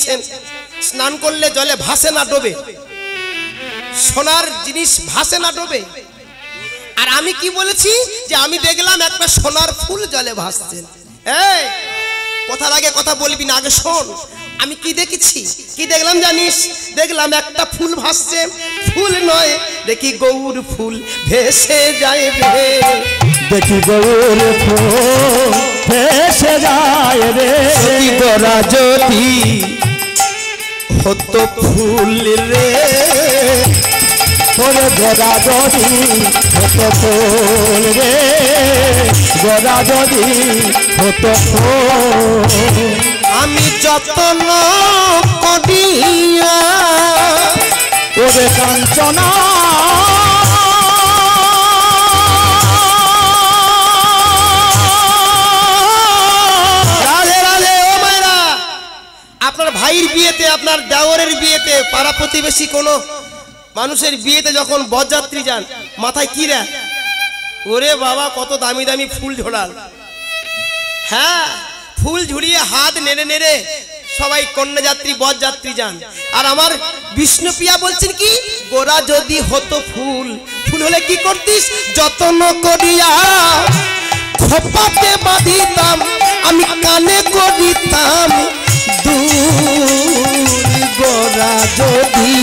আছেন স্নান করলে জলে ভাসে না ডোবে, সোনার জিনিস ভাসে না ডোবে। আর আমি কি বলেছি যে আমি দেখলাম একটা সোনার ফুল জলে ভাসছে। এই কথার আগে কথা বলবি না, আগে শোন আমি কি দেখেছি। কি দেখলাম জানিস? দেখলাম একটা ফুল ভাসছে, ফুল নয় দেখি গৌর ফুল ভেসে যায় রে, দেখি গৌর ফুল ভেসে যায় রে। গোরা যদি হতো ফুল রে, ওরে গোরা যদি হতো ফুল রে, গোরা যদি হতো ফুল। আমি যত্ন করিয়া ওরে কাঞ্চনা আপনার ভাইয়ের বিয়েতে, আপনার দেওরের বিয়েতে, পাড়া প্রতিবেশী কোনো মানুষের বিয়েতে যখন বরযাত্রী যান, মাথায় কি রে? ওরে বাবা কত দামি দামি ফুল ঝোড়াল। হ্যাঁ, ফুল ঝুড়িয়ে হাত নেড়ে নেড়ে সবাই কন্যাযাত্রী বরযাত্রী যান। আর আমার বিষ্ণুপ্রিয়া বলছেন কি, গোরা যদি হতো ফুল, ফুল হলে কি করতিস? যত্ন করিয়া খোপাতে বাঁধিতাম, আমি কানে করিতাম দুল। গোরা যদি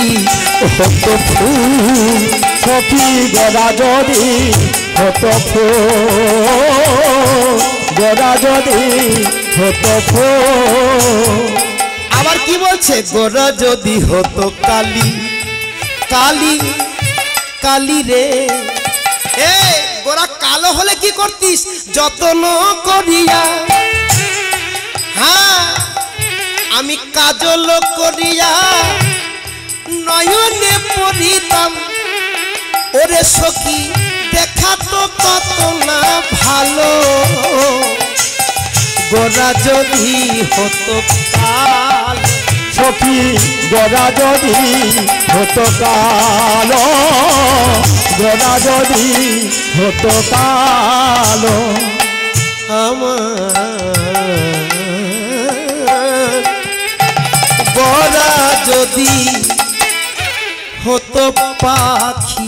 হতো ফুল, সখী গোরা যদি হতো ফুল, গোরা যদি হতো ফুল। আবার কি বলছে? গোরা যদি হতো কালী, কালী কালী রে। এ গোরা কালো হলে কি করতিস? যত্ন করিয়া, হ্যাঁ আমি কাজল করিয়া নয়নে পড়িতাম। ওরে সখী দেখা তো কত না ভালো, গোরা যদি হতো কাল। সখী গোরা যদি হতো কালো, গোরা যদি হতো কালো। আমার গোরা যদি হতো পাখি।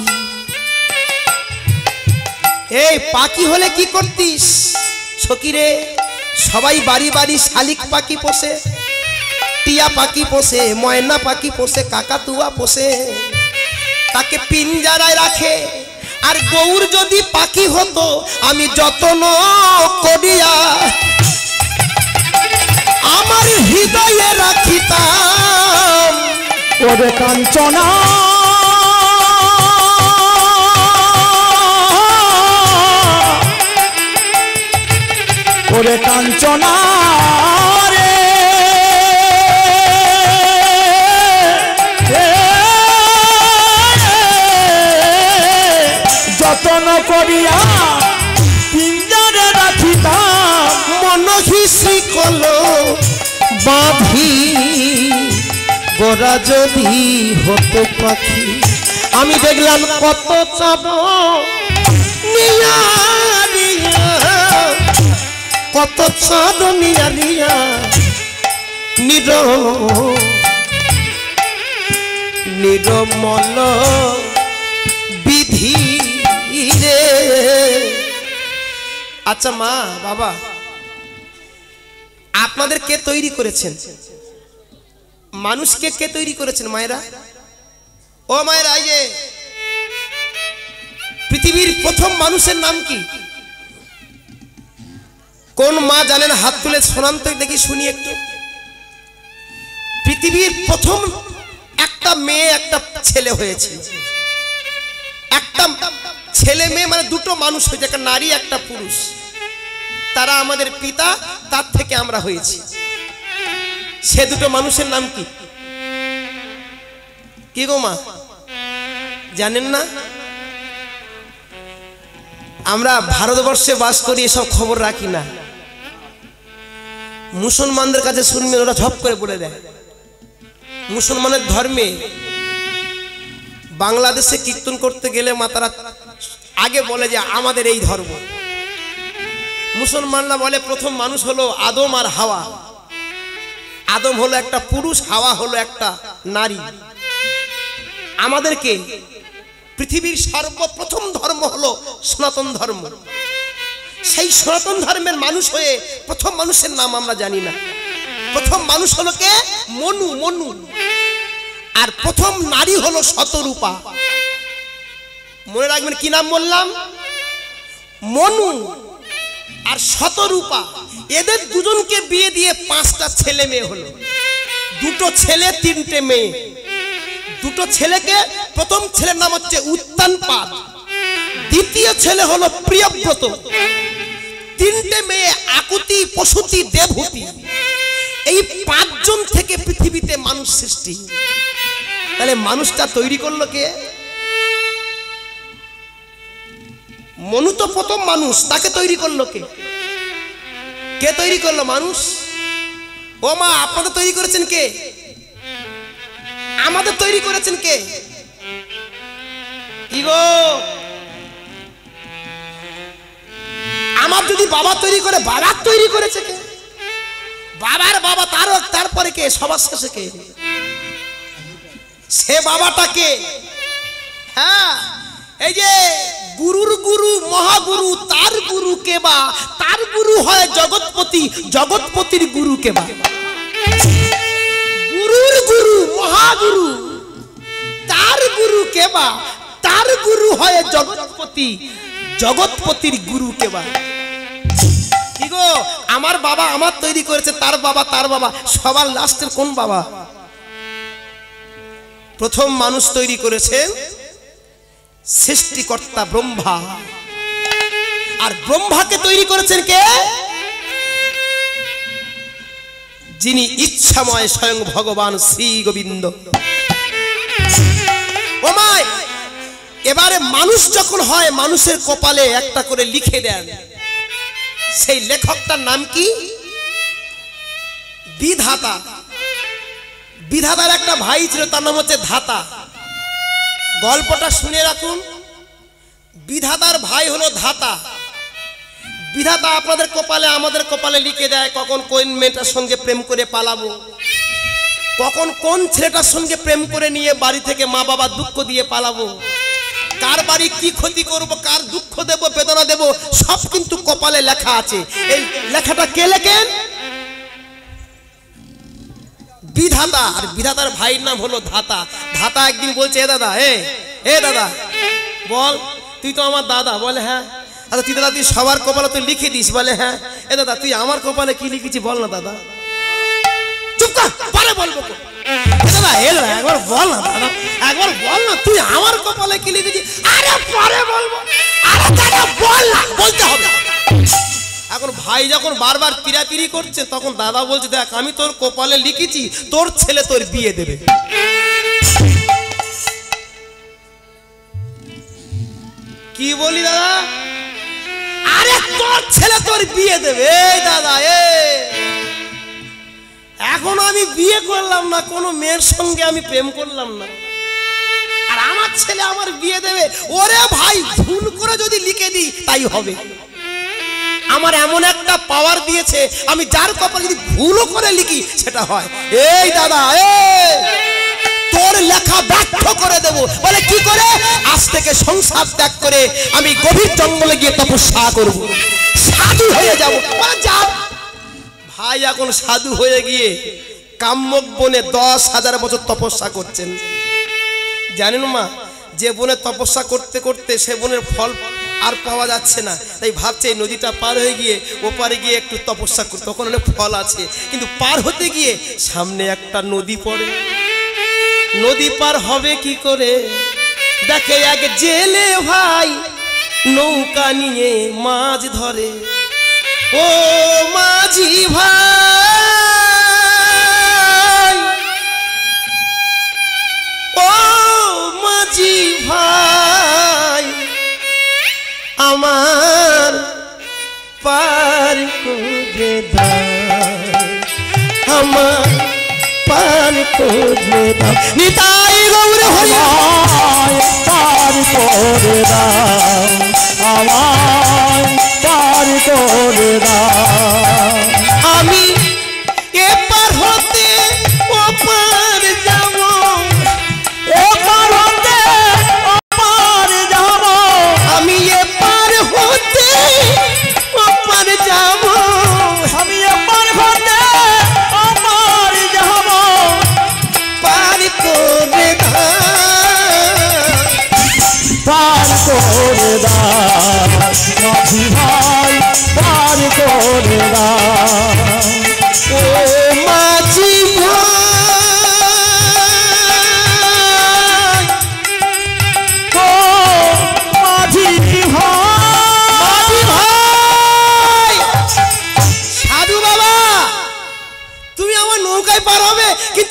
এই পাখি হলে কি করতিস সখী রে? সবাই বাড়ি বাড়ি শালিক পাখি পোষে, টিয়া পাখি পোষে, ময়না পাখি পোষে, কাকাতুয়া পোষে, তাকে পিঞ্জারায় রাখে। আর গৌর যদি পাখি হতো, আমি যত্ন করিয়া আমার হৃদয়ে রাখিতাম। ওরে কাঞ্চনা ওরে কাঞ্চনা রে, যত্ন করিয়া পিঞ্জারে রাখিতাম। মনহিসি কলো বাঁধি, গোরা যদি হতো পাখি। আমি দেখলাম কত চাঁদ নিয়া নিয়া, কত চাঁদ নিয়া নিয়া নিরমল বিধি রে। আচ্ছা মা বাবা, আপনাদের কে তৈরি করেছেন? মানুষকে কে তৈরি করেছেন? মায়েরা, ও মায়েরা, এই যে পৃথিবীর প্রথম মানুষের নাম কি? কোন মা জানেন? হাত তুলে শোনান তো দেখি, শুনি একটু। পৃথিবীর প্রথম একটা মেয়ে একটা ছেলে হয়েছে, একটা ছেলে মেয়ে মানে দুটো মানুষ হয়েছে, একটা নারী একটা পুরুষ। তারা আমাদের পিতা, তার থেকে আমরা হয়েছি। সে দুটো মানুষের নাম কি? কি গো মা, জানেন না? আমরা ভারতবর্ষে বাস করি, এসব খবর রাখি না। মুসলমানদের কাছে শুনবেন, ওরা ঝপ করে বলে দেয়। মুসলমানের ধর্মে বাংলাদেশে কীর্তন করতে গেলে মা তারা আগে বলে যে আমাদের এই ধর্ম। মুসলমানরা বলে প্রথম মানুষ হলো আদম আর হাওয়া। আদম হলো একটা পুরুষ, হাওয়া হলো একটা নারী। আমাদেরকে পৃথিবীর সর্বপ্রথম ধর্ম হলো সনাতন ধর্ম। সেই সনাতন ধর্মের মানুষ হয়ে প্রথম মানুষের নাম আমরা জানি না। প্রথম মানুষ হলো কে? মনু। মনু। আর প্রথম নারী হলো শতরূপা। মনে রাখবেন কি নাম বললাম? মনু আর শতরূপা। এদের দুজনকে বিয়ে দিয়ে 5টা ছেলে মেয়ে হলো। 2টো ছেলে 3টে মেয়ে। 2টো ছেলেকে, প্রথম ছেলের নাম হচ্ছে উত্তানপাদ, দ্বিতীয় ছেলে হলো প্রিয়ব্রত, 3টে মেয়ে আকুতি, প্রসূতি, দেবহূতি। এই 5 জন থেকে পৃথিবীতে মানুষ সৃষ্টি। তাহলে মানুষটা তৈরি করলো কে? মনু তো প্রথম মানুষ, তাকে তৈরি করলো কে? কে তৈরি করলো? মানুষ। ও মা, আপনাদের তৈরি করেছেন কে? আমাদের তৈরি করেছেন কে? কি গো, আমার যদি বাবা তৈরি করে, বাবার তৈরি করেছে কে? বাবার বাবা, তারপরে কে? সবার শেষে কে? সে বাবাটাকে। হ্যাঁ, এই যে গুরুর গুরু মহাগুরু, তার গুরু কেবা, তার গুরু হয় জগৎপতি, জগৎপতির গুরু কেবা। গুরুর গুরু মহাগুরু, তার গুরু কেবা, তার গুরু হয় জগৎপতি, জগৎপতির গুরু কেবা। কি গো, আমার বাবা আমার তৈরি করেছে, তার বাবা তার বাবা, সবার লাস্টের কোন বাবা? প্রথম মানুষ তৈরি করেছেন সৃষ্টিকর্তা ব্রহ্মা। আর ব্রহ্মাকে তৈরি করেছেন কে? যিনি ইচ্ছাময় স্বয়ং ভগবান শ্রী গোবিন্দ। ও মায়, এবারে মানুষ যখন হয়, মানুষের কপালে একটা করে লিখে দেন। সেই লেখকটার নাম কি? বিধাতা। বিধাতার একটা ভাই ছিল, তার নাম হচ্ছে ধাতা। গল্পটা শুনে রাখুন। বিধাতার ভাই হলো ধাতা। বিধাতা আপনাদের কপালে, আমাদের কপালে লিখে দেয় কখন কোন মেয়েটার সঙ্গে প্রেম করে পালাবো, কখন কোন ছেলেটার সঙ্গে প্রেম করে নিয়ে বাড়ি থেকে মা বাবা দুঃখ দিয়ে পালাবো, কার বাড়ি কি ক্ষতি করব, কার দুঃখ দেব, বেদনা দেব, সব কিন্তু কপালে লেখা আছে। এই লেখাটা কে লেখেন? বিধাতা। আর বিধাতার ভাইয়ের নাম হলো ধাতা। ধাতা একদিন বলছে, এ দাদা, এ দাদা বল, তুই তো আমার দাদা। বলে হ্যাঁ। আচ্ছা তুই দাদা, তুই সবার কপালে তুই লিখে দিস? বলে হ্যাঁ। এ দাদা, তুই আমার কপালে কি লিখেছি বল না দাদা। চুপ কর, পরে বলবো। দাদা, এ দাদা একবার বল না দাদা, একবার বল না, তুই আমার কপালে কি লিখেছি? আরে পরে বলবো। আরে দাদা বল না, বলতে হবে। এখন ভাই যখন বারবার পিরাপিরি করছে, তখন দাদা বলছে, দেখ আমি তোর কপালে লিখেছি তোর ছেলে তোর বিয়ে দেবে। কি বলি দাদা? আরে তোর ছেলে তোর বিয়ে দেবে। এই দাদা, এখন আমি বিয়ে করলাম না, কোনো মেয়ের সঙ্গে আমি প্রেম করলাম না, আর আমার ছেলে আমার বিয়ে দেবে। ওরে ভাই, ভুল করে যদি লিখে দিই তাই হবে। আমার এমন একটা পাওয়ার দিয়েছে, আমি যার কপালে যদি ভুলও করে লিখি সেটা হয়। এই দাদা, তোর লেখা ব্যর্থ করে দেব। বলে কি করে? আজ থেকে সংসার ত্যাগ করে আমি গভীর জঙ্গলে গিয়ে তপস্যা করব, সাধু হয়ে যাব। ভাই এখন সাধু হয়ে গিয়ে কাম্যক বনে 10,000 বছর তপস্যা করছেন। জানেন মা, যে বনে তপস্যা করতে করতে সে বনের ফল আর পাওয়া যাচ্ছে না, তাই ভাবছে এই নদীটা পার হয়ে গিয়ে ওপারে গিয়ে একটু তপস্যা করি, তখন অনেক ফল আছে। কিন্তু পার হতে গিয়ে সামনে একটা নদী পড়ে। নদী পার হবে কি করে? দেখে এক জেলে ভাই নৌকা নিয়ে মাছ ধরে। ও মাঝি ভাই, ও মাঝি ভাই, আমার পার করে দাও, আমার পার করে দাও। নিতাই গৌর হরি, পার করে দাও, আমার পার করে দাও। আমি এপার হতে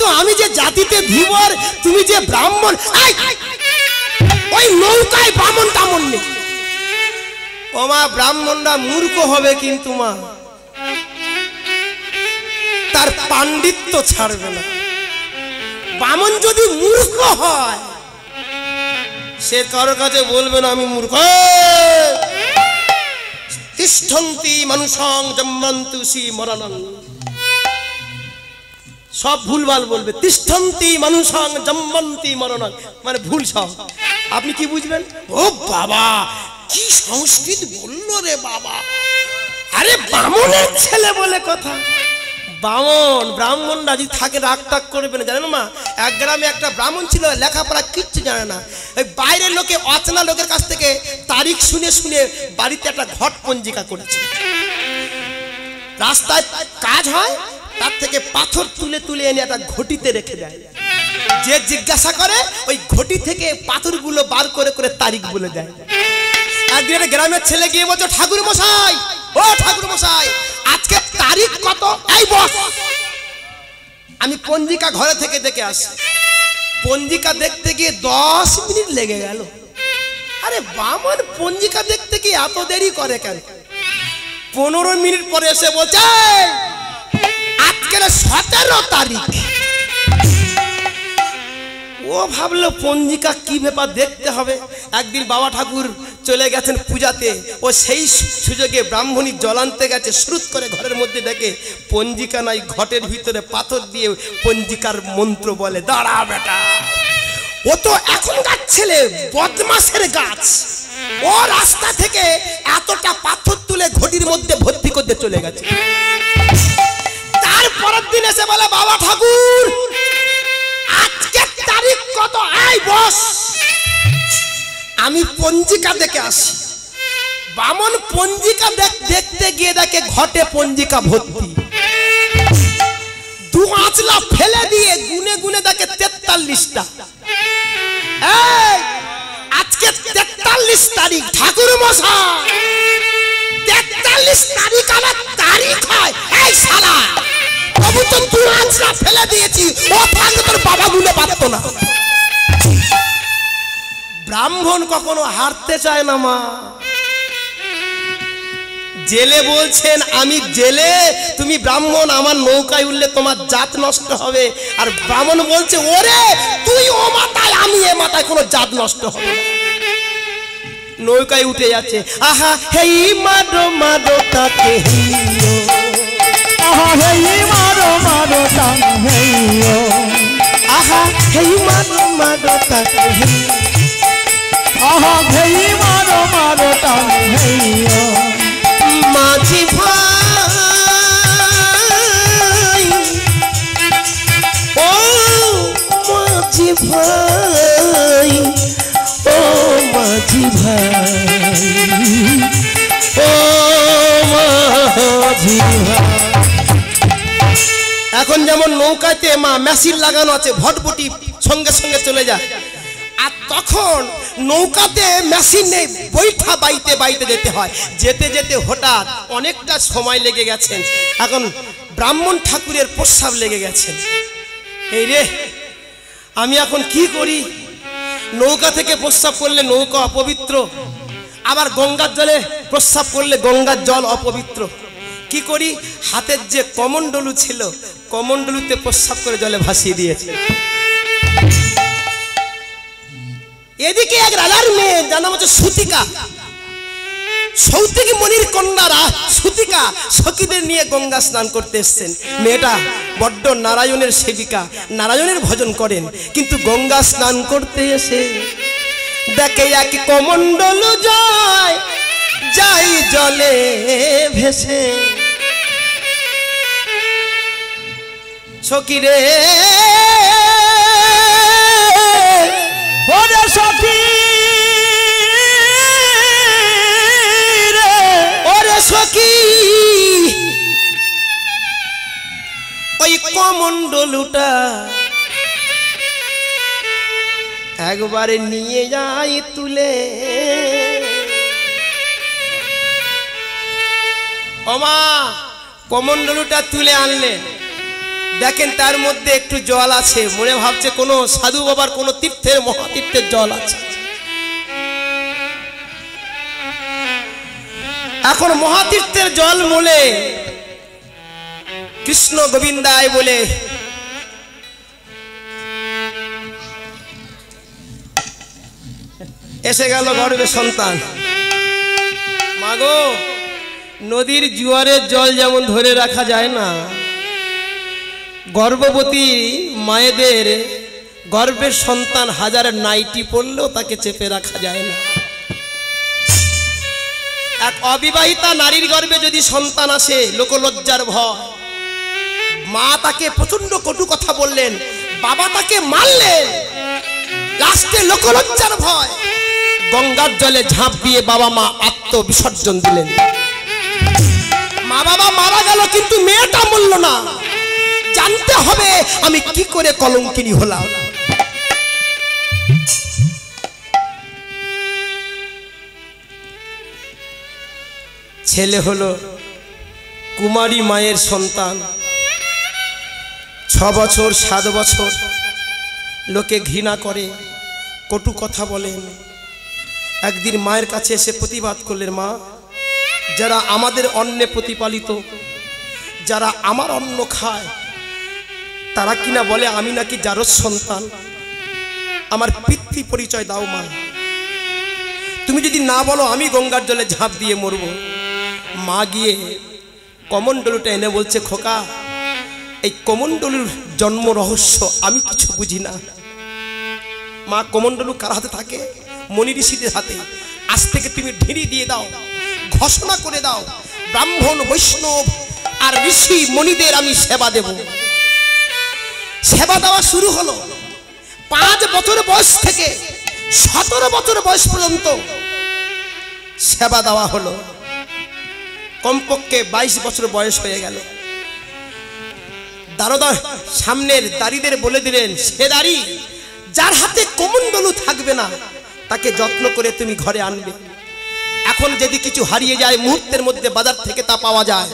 কিন্তু আমি যে জাতিতে ধীবর, তুমি যে ব্রাহ্মণ। ওই নৌকায় ব্রাহ্মণ টামন নেই। ও মা, ব্রাহ্মণরা মূর্খ হবে কিন্তু মা তার পাণ্ডিত্য ছাড়বে না। ব্রাহ্মণ যদি মূর্খ হয় সে কারোর কাছে বলবে না আমি মূর্খ। তিষ্ঠন্তি মানুষং জম্মন্তুসি মরণং, সব ভুলভাল বলবে। তিষ্ঠন্তি মানুষং জম্মন্তি মরণং মানে ভুল সব। আপনি কি বুঝবেন? ও বাবা, কি সংস্কৃত বললো রে বাবা। আরে ব্রাহ্মণের ছেলে বলে কথা। ব্রাহ্মণরা যদি থাকে রাগ টাগ করবে না, জানেন মা? এক গ্রামে একটা ব্রাহ্মণ ছিল, লেখাপড়া কিচ্ছু জানে না। ওই বাইরের লোকে, অচেনা লোকের কাছ থেকে তারিখ শুনে শুনে বাড়িতে একটা ঘট পঞ্জিকা করেছে। রাস্তায় কাজ হয়, তার থেকে পাথর তুলে তুলে এনে একটা ঘটিতে রেখে দেয়। যে জিজ্ঞাসা করে ওই ঘটি থেকে পাথরগুলো বার করে করে তারিখ বলে দেয়। একদিন গ্রামের ছেলে গিয়ে বলছে, ঠাকুর মশাই, ও ঠাকুর মশাই, আজকে তারিখ কত? এই বস, আমি পঞ্জিকা ঘরে থেকে দেখে আসি। পঞ্জিকা দেখতে গিয়ে 10 মিনিট লেগে গেল। আরে বামন, পঞ্জিকা দেখতে গিয়ে এত দেরি করে কেন? 15 মিনিট পরে এসে বলছে, আজকের 17 তারিখ। ও ভাবলো পঞ্জিকা কি ব্যাপার, দেখতে হবে। একদিন বাবা ঠাকুর চলে গেছেন পূজাতে, ও সেই সুযোগে ব্রাহ্মণী জল আনতে গেছে, শ্রুত করে ঘরের মধ্যে দেখে পঞ্জিকা নাই, ঘটের ভিতরে পাথর দিয়ে পঞ্জিকার মন্ত্র বলে। দাঁড়া বেটা, ও তো এখনকার ছেলে, বদমাসের গাছ। ও রাস্তা থেকে এতটা পাথর তুলে ঘটির মধ্যে ভর্তি করতে চলে গেছে। তারপরের দিন এসে বলে, বাবা ঠাকুর, আজকে তারিখ কত? এই বস, আমি পঞ্জিকা দেখে আসি। বামন পঞ্জিকা দেখতে গিয়ে দেখে ঘটে পঞ্জিকা ভর্তি। 2 আঁচলা ফেলে দিয়ে গুনে গুনে দেখে 43টা। আজকে 43 তারিখ। ঠাকুর মশাই, 43 তারিখ আমার তারিখ হয়? এই শালা, তবু তো 2 আঁচলা ফেলে দিয়েছি, ও থাকলে তোর বাবা গুলো পারতো না। ব্রাহ্মণ কখনো হারতে চায় না মা। জেলে বলছেন, আমি জেলে, তুমি ব্রাহ্মণ, আমার নৌকায় উঠলে তোমার জাত নষ্ট হবে। আর ব্রাহ্মণ বলছে, ওরে তুই ও মাথায়, আমি এ মাথায়, কোনো জাত নষ্ট হবে না। নৌকায় উঠে যাচ্ছে। আহা হেই মারো মারো তাকে, আহা হেই মারো মারো টান হেইও, আহা হেই মারো মারো তাকে, আহা হেই মারো মারো টান হেইও। মাঝি ভাই, ও মাঝি ভাই, ও মাঝি ভাই, ও মাঝি ভাই। এখন যেমন নৌকাতে মা মেশিন লাগানো আছে, ভটভটি সঙ্গে সঙ্গে চলে যায়। আর তখন নৌকাতে মেশিন নেই, বৈঠা বাইতে বাইতে যেতে হয়। যেতে যেতে হঠাৎ অনেকটা সময় লেগে গেছেন। এখন ব্রাহ্মণ ঠাকুরের প্রস্রাব লেগে গেছেন। এই রে, আমি এখন কি করি? নৌকা থেকে প্রস্রাব করলে নৌকা অপবিত্র, আবার গঙ্গার জলে প্রস্রাব করলে গঙ্গার জল অপবিত্র। কি করি? হাতের যে কমণ্ডলু ছিল, কমণ্ডলুতে প্রস্রাব করে জলে ভাসিয়ে দিয়েছে। এদিকে এক রাজার মেয়ে, যার নাম হচ্ছে সুতিকা, সৌতিক মনির কন্যারা সুতিকা সখীদের নিয়ে গঙ্গা স্নান করতে এসছেন। মেয়েটা বড্ড নারায়ণের সেবিকা, নারায়ণের ভজন করেন, কিন্তু গঙ্গা স্নান করতে এসে দেখে এক কমণ্ডলু যায় যাই জলে ভেসে। সখী রে, ওরে সখী রে, ওরে সখী, ওই কমণ্ডলুটা একবারে নিয়ে যাই তুলে। ওমা, কমণ্ডলুটা তুলে আনলেন। দেখেন তার মধ্যে একটু জল আছে, মনে ভাবছে কোনো সাধু বাবার কোনো তীর্থের মহাতীর্থের জল আছে। এখন মহাতীর্থের জল মলে কৃষ্ণ গোবিন্দায় বলে এসে গেল গর্ভে সন্তান। মাগো, নদীর জোয়ারের জল যেমন ধরে রাখা যায় না, গর্ভবতী মায়েদের গর্ভের সন্তান হাজার নাইটি পড়লেও তাকে চেপে রাখা যায় না। এক অবিবাহিতা নারীর গর্ভে যদি সন্তান আসে, লোকলজ্জার ভয়, মা তাকে প্রচন্ড কটু কথা বললেন, বাবা তাকে মারলেন, লাস্টে লোকলজ্জার ভয় গঙ্গার জলে ঝাঁপ দিয়ে বাবা মা আত্মবিসর্জন দিলেন। মা বাবা মারা গেল, কিন্তু মেয়েটা মরল না। জানতে হবে আমি কি করে কলঙ্কিনী হলাম। ছেলে হলো কুমারী মায়ের সন্তান, 6 বছর 7 বছর লোকে ঘৃণা করে, কটু কথা বলেন। একদিন মায়ের কাছে এসে প্রতিবাদ করলেন, মা, যারা আমাদের অন্নে প্রতিপালিত, যারা আমার অন্ন খায়, তারা কিনা বলে আমি নাকি যারর সন্তান। আমার পিতৃ পরিচয় দাও মা। তুমি যদি না বলো আমি গঙ্গার জলে ঝাঁপ দিয়ে মরব। মা গিয়ে কমণ্ডলুটা এনে বলছে, খোকা, এই কমণ্ডলুর জন্ম রহস্য আমি কিছু বুঝি না। মা, কমণ্ডলু কার হাতে থাকে? মনি ঋষিদের হাতে। আজ থেকে তুমি ঢিঁড়ি দিয়ে দাও, ঘোষণা করে দাও, ব্রাহ্মণ বৈষ্ণব আর ঋষি মণিদের আমি সেবা দেব। সেবা দেওয়া শুরু হলো। 5 বছর বয়স থেকে 17 বছর বয়স পর্যন্ত সেবা দেওয়া হলো। কমপক্ষে 22 বছর বয়স হয়ে গেল। দারোদার সামনের দাড়িদের বলে দিলেন, সে দাড়ি যার হাতে কমণ্ডলু থাকবে না তাকে যত্ন করে তুমি ঘরে আনবে। এখন যদি কিছু হারিয়ে যায় মুহূর্তের মধ্যে বাজার থেকে তা পাওয়া যায়,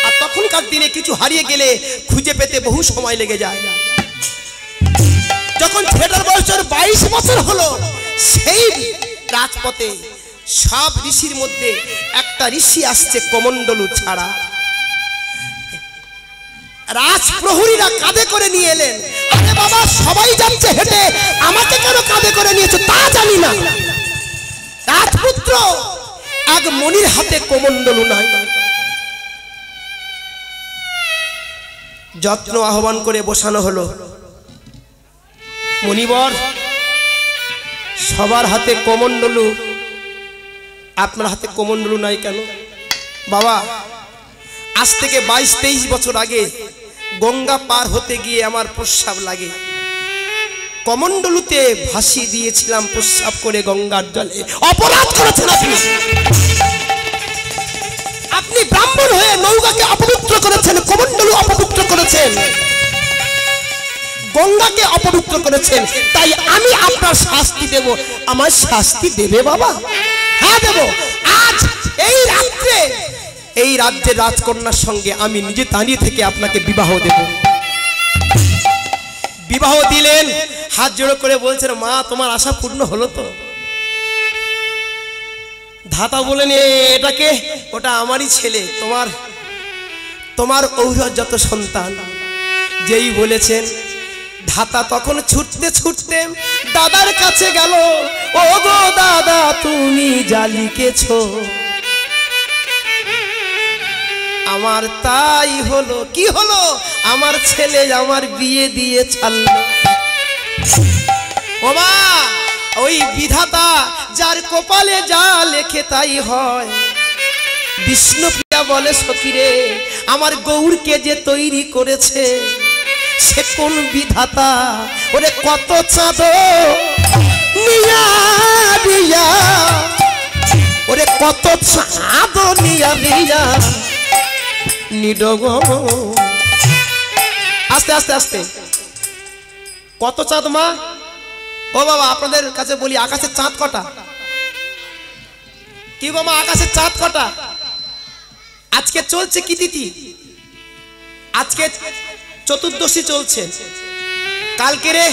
আর তখনকার দিনে কিছু হারিয়ে গেলে খুঁজে পেতে বহু সময় লেগে যায়। যখন ছেলেটার বয়স 22 বছর হলো, সেই রাজপথে সব ঋষির মধ্যে একটা ঋষি আসছে কমণ্ডলু ছাড়া। রাজপ্রহরীরা কাঁধে করে নিয়ে এলেন। আরে বাবা, সবাই যাচ্ছে হেঁটে, আমাকে কেন কাঁধে করে নিয়েছো তা জানি না। রাজপুত্র, এক মনির হাতে কমণ্ডলু নাই। যত্ন আহ্বান করে বসানো হলো। মনিবর, সবার হাতে কমণ্ডলু, আপনার হাতে কমণ্ডলু নাই কেন? বাবা, আজ থেকে 22-23 বছর আগে গঙ্গা পার হতে গিয়ে আমার প্রস্রাব লাগে, কমণ্ডলুতে ভাসিয়ে দিয়েছিলাম প্রস্রাব করে গঙ্গার জলে। অপরাধ করেছেন আপনি। আপনি ব্রাহ্মণ হয়ে নৌকাকে অপবিত্র করেছেন, কমণ্ডলু অপবিত্র করেছেন, গঙ্গাকে অপবিত্র করেছেন। তাই আমি আপনার শাস্তি দেব। আমার শাস্তি দেবে বাবা? হ্যাঁ দেব। আজ এই রাত্রে এই রাজ্যের রাজকন্যার সঙ্গে আমি নিজে দাঁড়িয়ে থেকে আপনাকে বিবাহ দেব। বিবাহ দিলেন, হাত জোড়ো করে বলছেন, মা, তোমার আশা পূর্ণ হলো তো? ধাতা বলেন, এটাকে, ওটা আমারই ছেলে, তোমার ঔরজাত সন্তান। যেই বলেছেন, ধাতা তখন ছুটতে ছুটতে দাদার কাছে গেল। ও গো দাদা, তুমি যা লিখেছো আমার তাই হলো। কি হলো? আমার ছেলে আমার বিয়ে দিয়ে ছাড়লো। ও মা, ওই বিধাতা যার কপালে যা লেখে তাই হয়। বিষ্ণুপ্রিয়া বলে, সখীরে, আমার গৌরকে যে তৈরি করেছে সে কোন বিধাতা? ওরে কত চাঁদ নিয়া দিয়া, ওরে কত চাঁদ নিয়া দিয়া নিডগ। আস্তে আস্তে আস্তে। কত চাঁদ মা? ও বাবা, আপনাদের কাছে বলি, আকাশের চাঁদ কটা? কি গো মা, আকাশের চাঁদ কটা? আজকে চলছে কি তিথি? আজকে চতুর্দশী চলছে, কালকে রে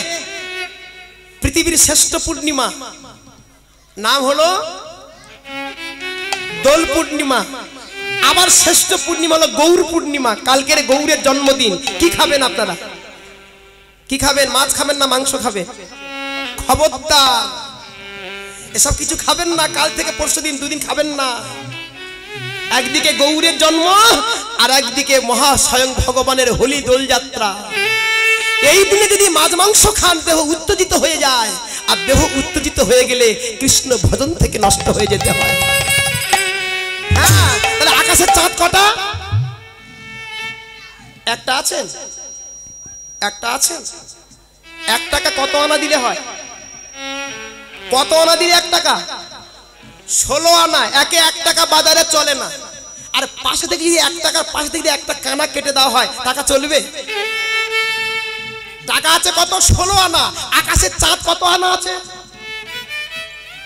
পৃথিবীর শ্রেষ্ঠ পূর্ণিমা, নাম হলো দোল পূর্ণিমা। আবার শ্রেষ্ঠ পূর্ণিমা হলো গৌর পূর্ণিমা। কালকের গৌরের জন্মদিন। কি খাবেন আপনারা? কি খাবেন? মাছ খাবেন না মাংস খাবেন? খবরদার এসব কিছু খাবেন না। কাল থেকে পরশু দিন দুদিন খাবেন না। একদিকে গৌরের জন্ম আর একদিকে মহা স্বয়ং ভগবানের হোলি দোল যাত্রা। এই দিনে যদি মাছ মাংস খান দেহ উত্তেজিত হয়ে যায়, আর দেহ উত্তেজিত হয়ে গেলে কৃষ্ণ ভজন থেকে নষ্ট হয়ে যেতে হয়। হ্যাঁ, তাহলে আকাশের চাঁদ কটা? একটা আছেন? একটা আছেন? 1 টাকা কত আনা দিলে হয়? কত আনা দিলে 1 টাকা? 16 আনা। একে 1 টাকা বাজারে চলে না। আর পাশে থেকে যদি 1 টাকার পাশে থেকে একটা কানা কেটে দেওয়া হয়, টাকা চলবে? টাকা আছে কত? 16 আনা। আকাশের চাঁদ কত আনা আছে?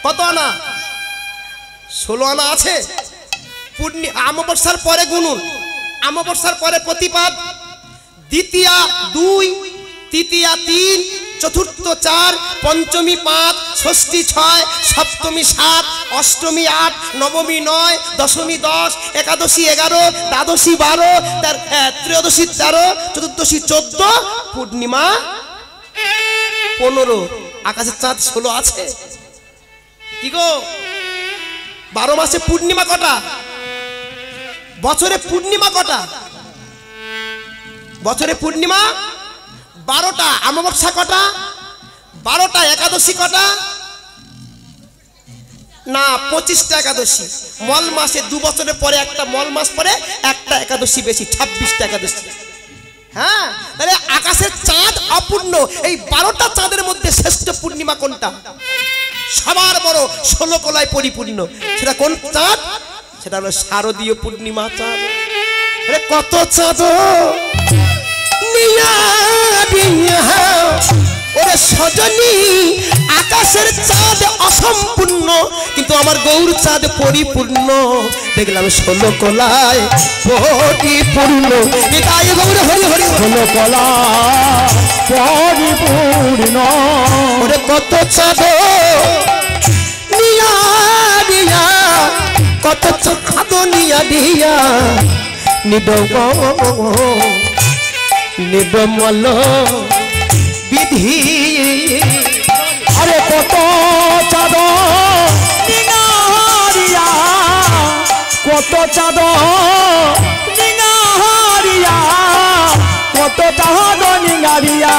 কত আনা? 16 আনা আছে। অমাবস্যার পরে গুনুন। অমাবস্যার পরে প্রতিপাদ, দ্বিতীয়া 2, তৃতীয়া 3, চতুর্থ 4, পঞ্চমী 5, ষষ্ঠী 6, সপ্তমী 7, অষ্টমী 8, নবমী 9, দশমী 10, একাদশী 11, দ্বাদশী 12, ত্রয়োদশী 13, চতুর্দশী 14, পূর্ণিমা 15। আকাশের চাঁদ 16 আছে। কি গো, 12 মাসে পূর্ণিমা কটা? বছরে পূর্ণিমা কটা? বছরে পূর্ণিমা 12টা। অমাবস্যা কটা? 12টা। একাদশী কটা? না, 25টা একাদশী। মল মাসে 2 বছরের পরে একটা মল মাস পরে একটা একাদশী বেশি, 26টা একাদশী। হ্যাঁ, তাহলে আকাশের চাঁদ অপূর্ণ। এই 12টা চাঁদের মধ্যে শ্রেষ্ঠ পূর্ণিমা কোনটা? সবার বড় 16 কলায় পরিপূর্ণ। সেটা কোন চাঁদ? সেটা হলো শারদীয় পূর্ণিমা চাঁদ। কত চাঁদ ওরে সজনী, আকাশের চাঁদ অসম্পূর্ণ, কিন্তু আমার গৌর চাঁদ পরিপূর্ণ। দেখলাম 16 কলায় পরিপূর্ণ। তাই গৌর হরি হরি 16 কলায় পরিপূর্ণ। ওরে কত চাঁদ নিয়া দিয়া, কত চাঁদ নিয়া দিয়া, নিবমল বিধি। আরে কত চাঁদ নিঙারিয়া, কত চাঁদ নিঙারিয়া, কত চাঁদ নিঙারিয়া,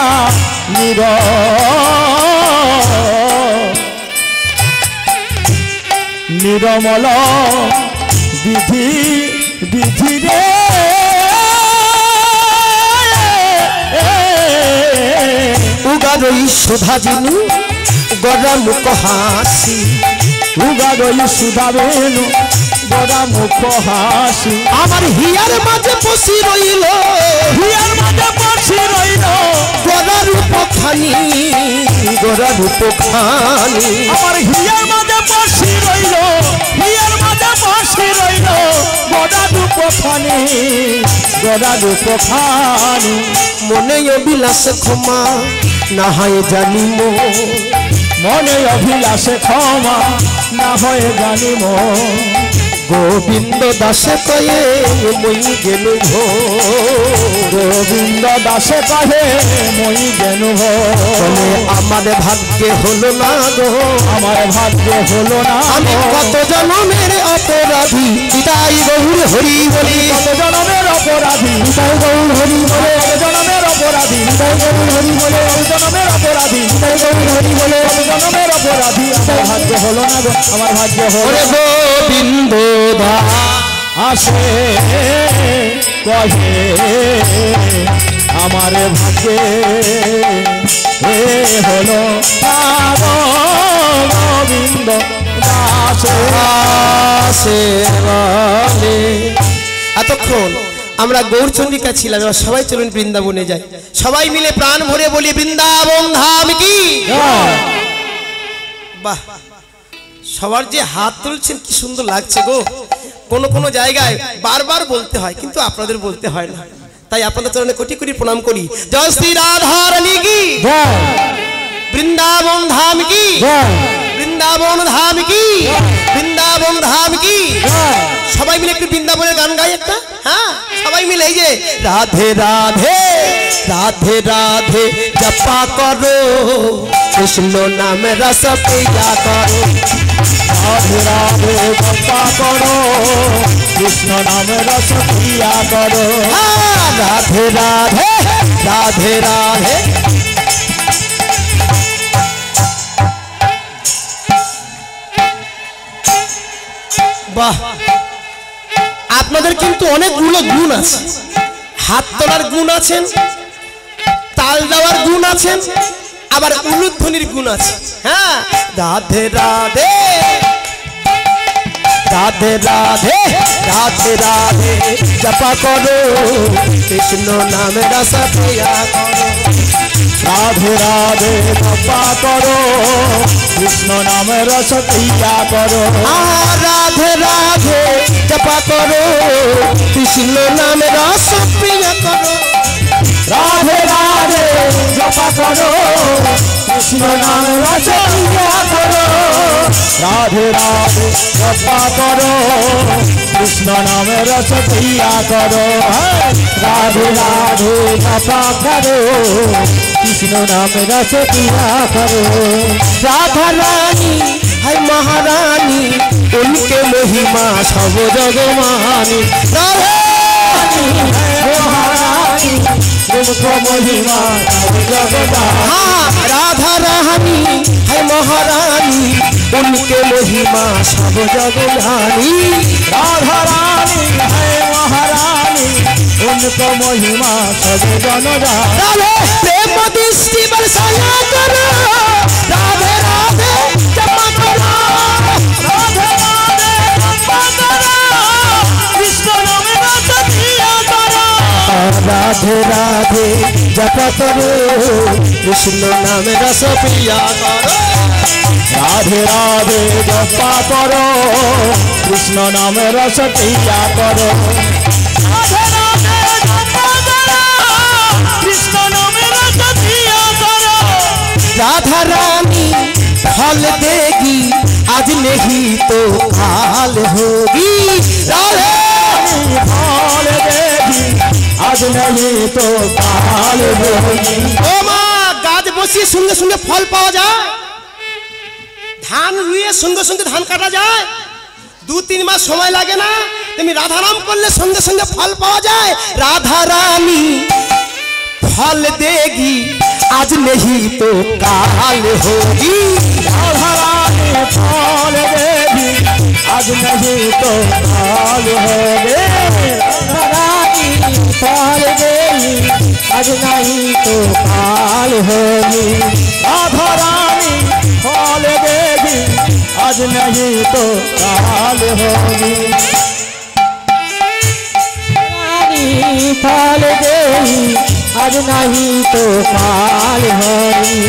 নিরমল বিধি বিধি রে। উগারই সুধা জিনু গড়া মুখ হাসি, উগারই সুধা বেনু গড়া মুখ হাসি। আমার হিয়ার মাঝে বসি রইল, হিয়ার মাঝে বসি রইল, গড়া রূপ খানি, গড়া রূপ খানি। আমার হিয়ার মাঝে বসি রইল, হিয়ার মাঝে বসি রইল, গড়া রূপ খানি, গড়া রূপ খানি। মনে অভিলাষ ক্ষমা না হয় জানিম, মনে অভিলাষে ক্ষমা না হয় জানিম। গোবিন্দ দাসে কয়ে মই গেলু ভো, গোবিন্দ দাসে কহে মই গেলু ভো। আমার ভাগ্যে হলো না গো, আমার ভাগ্যে হলো না। আমি কত জন্মের অপরাধী, তাই গৌর হরি বলি। কত জন্মের অপরাধী, তাই গৌর হরি বলে। কত জন্মের অপরাধী, তাই গৌর হরি বলে। কত জন্মের অপরাধী, তাই গৌর হরি বলে। কত জন্মের অপরাধী, আমার ভাগ্যে হলো না গো, আমার ভাগ্যে হলো। গোবিন্দ আসে কহে আমার ভাগ্যে হলো গোবিন্দ দাসে। এতক্ষণ আমরা গৌরচন্দ্রিকা ছিলাম, এবার সবাই চলুন বৃন্দাবনে যাই। সবাই মিলে প্রাণ ভরে বলি বৃন্দাবন ধাম কি। বাহ, সবার যে হাত তুলছেন কি সুন্দর লাগছে গো। কোন কোন জায়গায় বারবার বলতে হয়, কিন্তু আপনাদের বলতে হয় না। তাই তাই আপনাদের চরণে কোটি কোটি প্রণাম করি। জয় শ্রী রাধা রানী কি জয়, বৃন্দাবন ধাম কি জয়, বৃন্দাবন ধাম কি বৃন্দাবন ধাম কি। জয়। সবাই মিলে একটু বৃন্দাবনের গান গাই একটা। হ্যাঁ সবাই মিলে এই যে রাধে রাধে রাধে রাধে জপা করো কৃষ্ণ নাম রস পিয়া করো। রাধে রাধে জপা করো কৃষ্ণ নাম রস পিয়া করো। হ্যাঁ, রাধে রাধে রাধে রাধে। বাহ, আপনাদের কিন্তু অনেকগুলো গুণ আছে। হাত তোলার গুণ আছেন, তাল দেওয়ার গুণ আছেন, আবার উলুধ্বনির গুণ আছে। হ্যাঁ, রাধে রাধে রাধে রাধে রাধে রাধে জপা করো কৃষ্ণ নামে রস পিয়া করো। রাধে রাধে জপা করো কৃষ্ণ নাম রস পিয়া করো। রাধে রাধে জপা করো কৃষ্ণ নামে রস পিয়া করো। রাধে রাধে জপা করো কৃষ্ণ নাম রস পিয়া করো। রাধে রাধে জপা করো কৃষ্ণ নাম রস পিয়া করো। রাধে রাধে জপা করো কৃষ্ণ নাম রস पिया करो। राधा रानी है महारानी उनके महिमा सब जग मानी। राधा महारानी तुमको महिमा सब जग मानी। हाँ, राधा रानी है महारानी उनके महिमा सब जग मानी। राधा रानी है महारानी उनको महिमा सब जन जानी। राधे प्रेम दृष्टि बरसाया करो राधे राधे जपा करो। राधे राधे जपा करो कृष्ण नाम रस पिया करो। राधे राधे जपा करो कृष्ण नाम रस पिया करो। राधे राधे जपा करो कृष्ण नाम रस पिया करो। राधे राधे जपा करो कृष्ण नाम रस पिया करो। राधा रानी फल देगी आज नहीं तो काल होगी। राधे फल देगी आज नहीं तो काल होगी। ও মা, গাছ বসিয়ে সঙ্গে সঙ্গে ফল পাওয়া যায়? ধান রুইয়ে সঙ্গে সঙ্গে ধান কাটা যায়? 2-3 মাস সময় লাগে না? তুমি রাধা নাম করলে সঙ্গে সঙ্গে ফল পাওয়া যায়। রাধা রানী फल देगी आज नहीं तो काल होगी। राधा रानी फल देगी आज नहीं तो काल होगी। राधा रानी फल देगी आज नहीं तो काल होगी। राधा रानी फल देगी आज नहीं तो काल होगी। रानी फल देगी आज नहीं तो काल होगी।